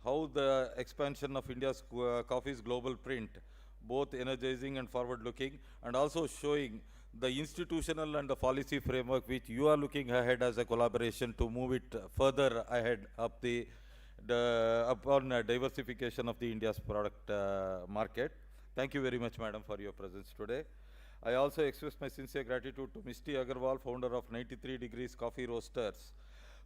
how the expansion of India's coffee's global print, both energizing and forward-looking, and also showing the institutional and the policy framework which you are looking ahead as a collaboration to move it further ahead up upon diversification of the India's product market. Thank you very much, madam, for your presence today. I also express my sincere gratitude to Misty Agarwal, founder of 93 Degrees Coffee Roasters,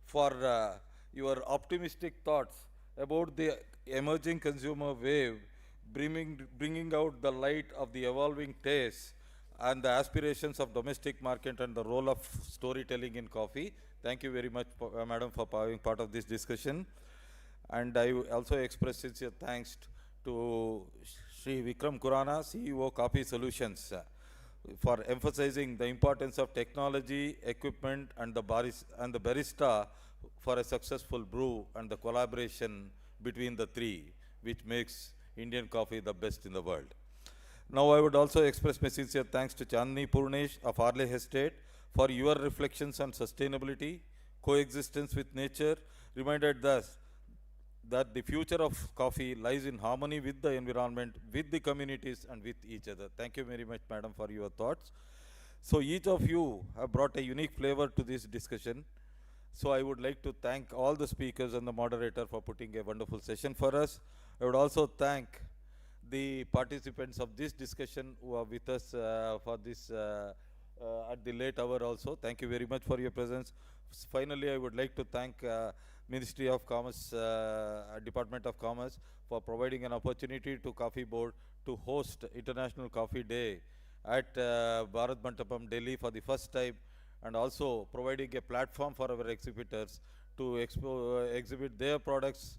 for your optimistic thoughts about the emerging consumer wave, bringing out the light of the evolving tastes and the aspirations of domestic market and the role of storytelling in coffee. Thank you very much, madam, for being part of this discussion. And I also express sincere thanks to Sri Vikram Kurana, CEO Coffee Solutions, for emphasizing the importance of technology, equipment, and the barista for a successful brew and the collaboration between the three, which makes Indian coffee the best in the world. Now I would also express my sincere thanks to Chandni Purnesh of Harley Estate for your reflections on sustainability, coexistence with nature, reminded us that the future of coffee lies in harmony with the environment, with the communities, and with each other. Thank you very much, madam, for your thoughts. So each of you have brought a unique flavor to this discussion. So I would like to thank all the speakers and the moderator for putting a wonderful session for us. I would also thank the participants of this discussion who are with us for this at the late hour also. Thank you very much for your presence. Finally, I would like to thank Ministry of Commerce, Department of Commerce, for providing an opportunity to Coffee Board to host International Coffee Day at BHARAT Mandapam, Delhi for the first time, and also providing a platform for our exhibitors to exhibit their products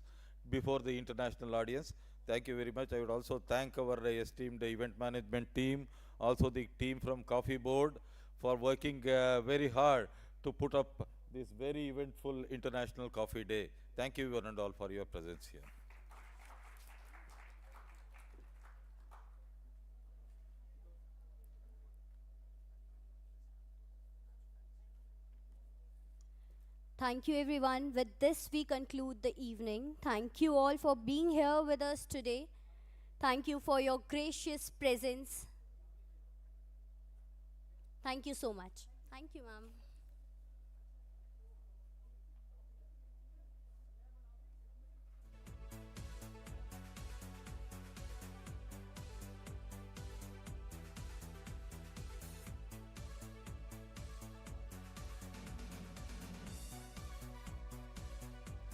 before the international audience. Thank you very much. I would also thank our esteemed event management team, also the team from Coffee Board, for working very hard to put up this very eventful International Coffee Day. Thank you one and all for your presence here. Thank you, everyone. With this, we conclude the evening. Thank you all for being here with us today. Thank you for your gracious presence. Thank you so much. Thank you, ma'am.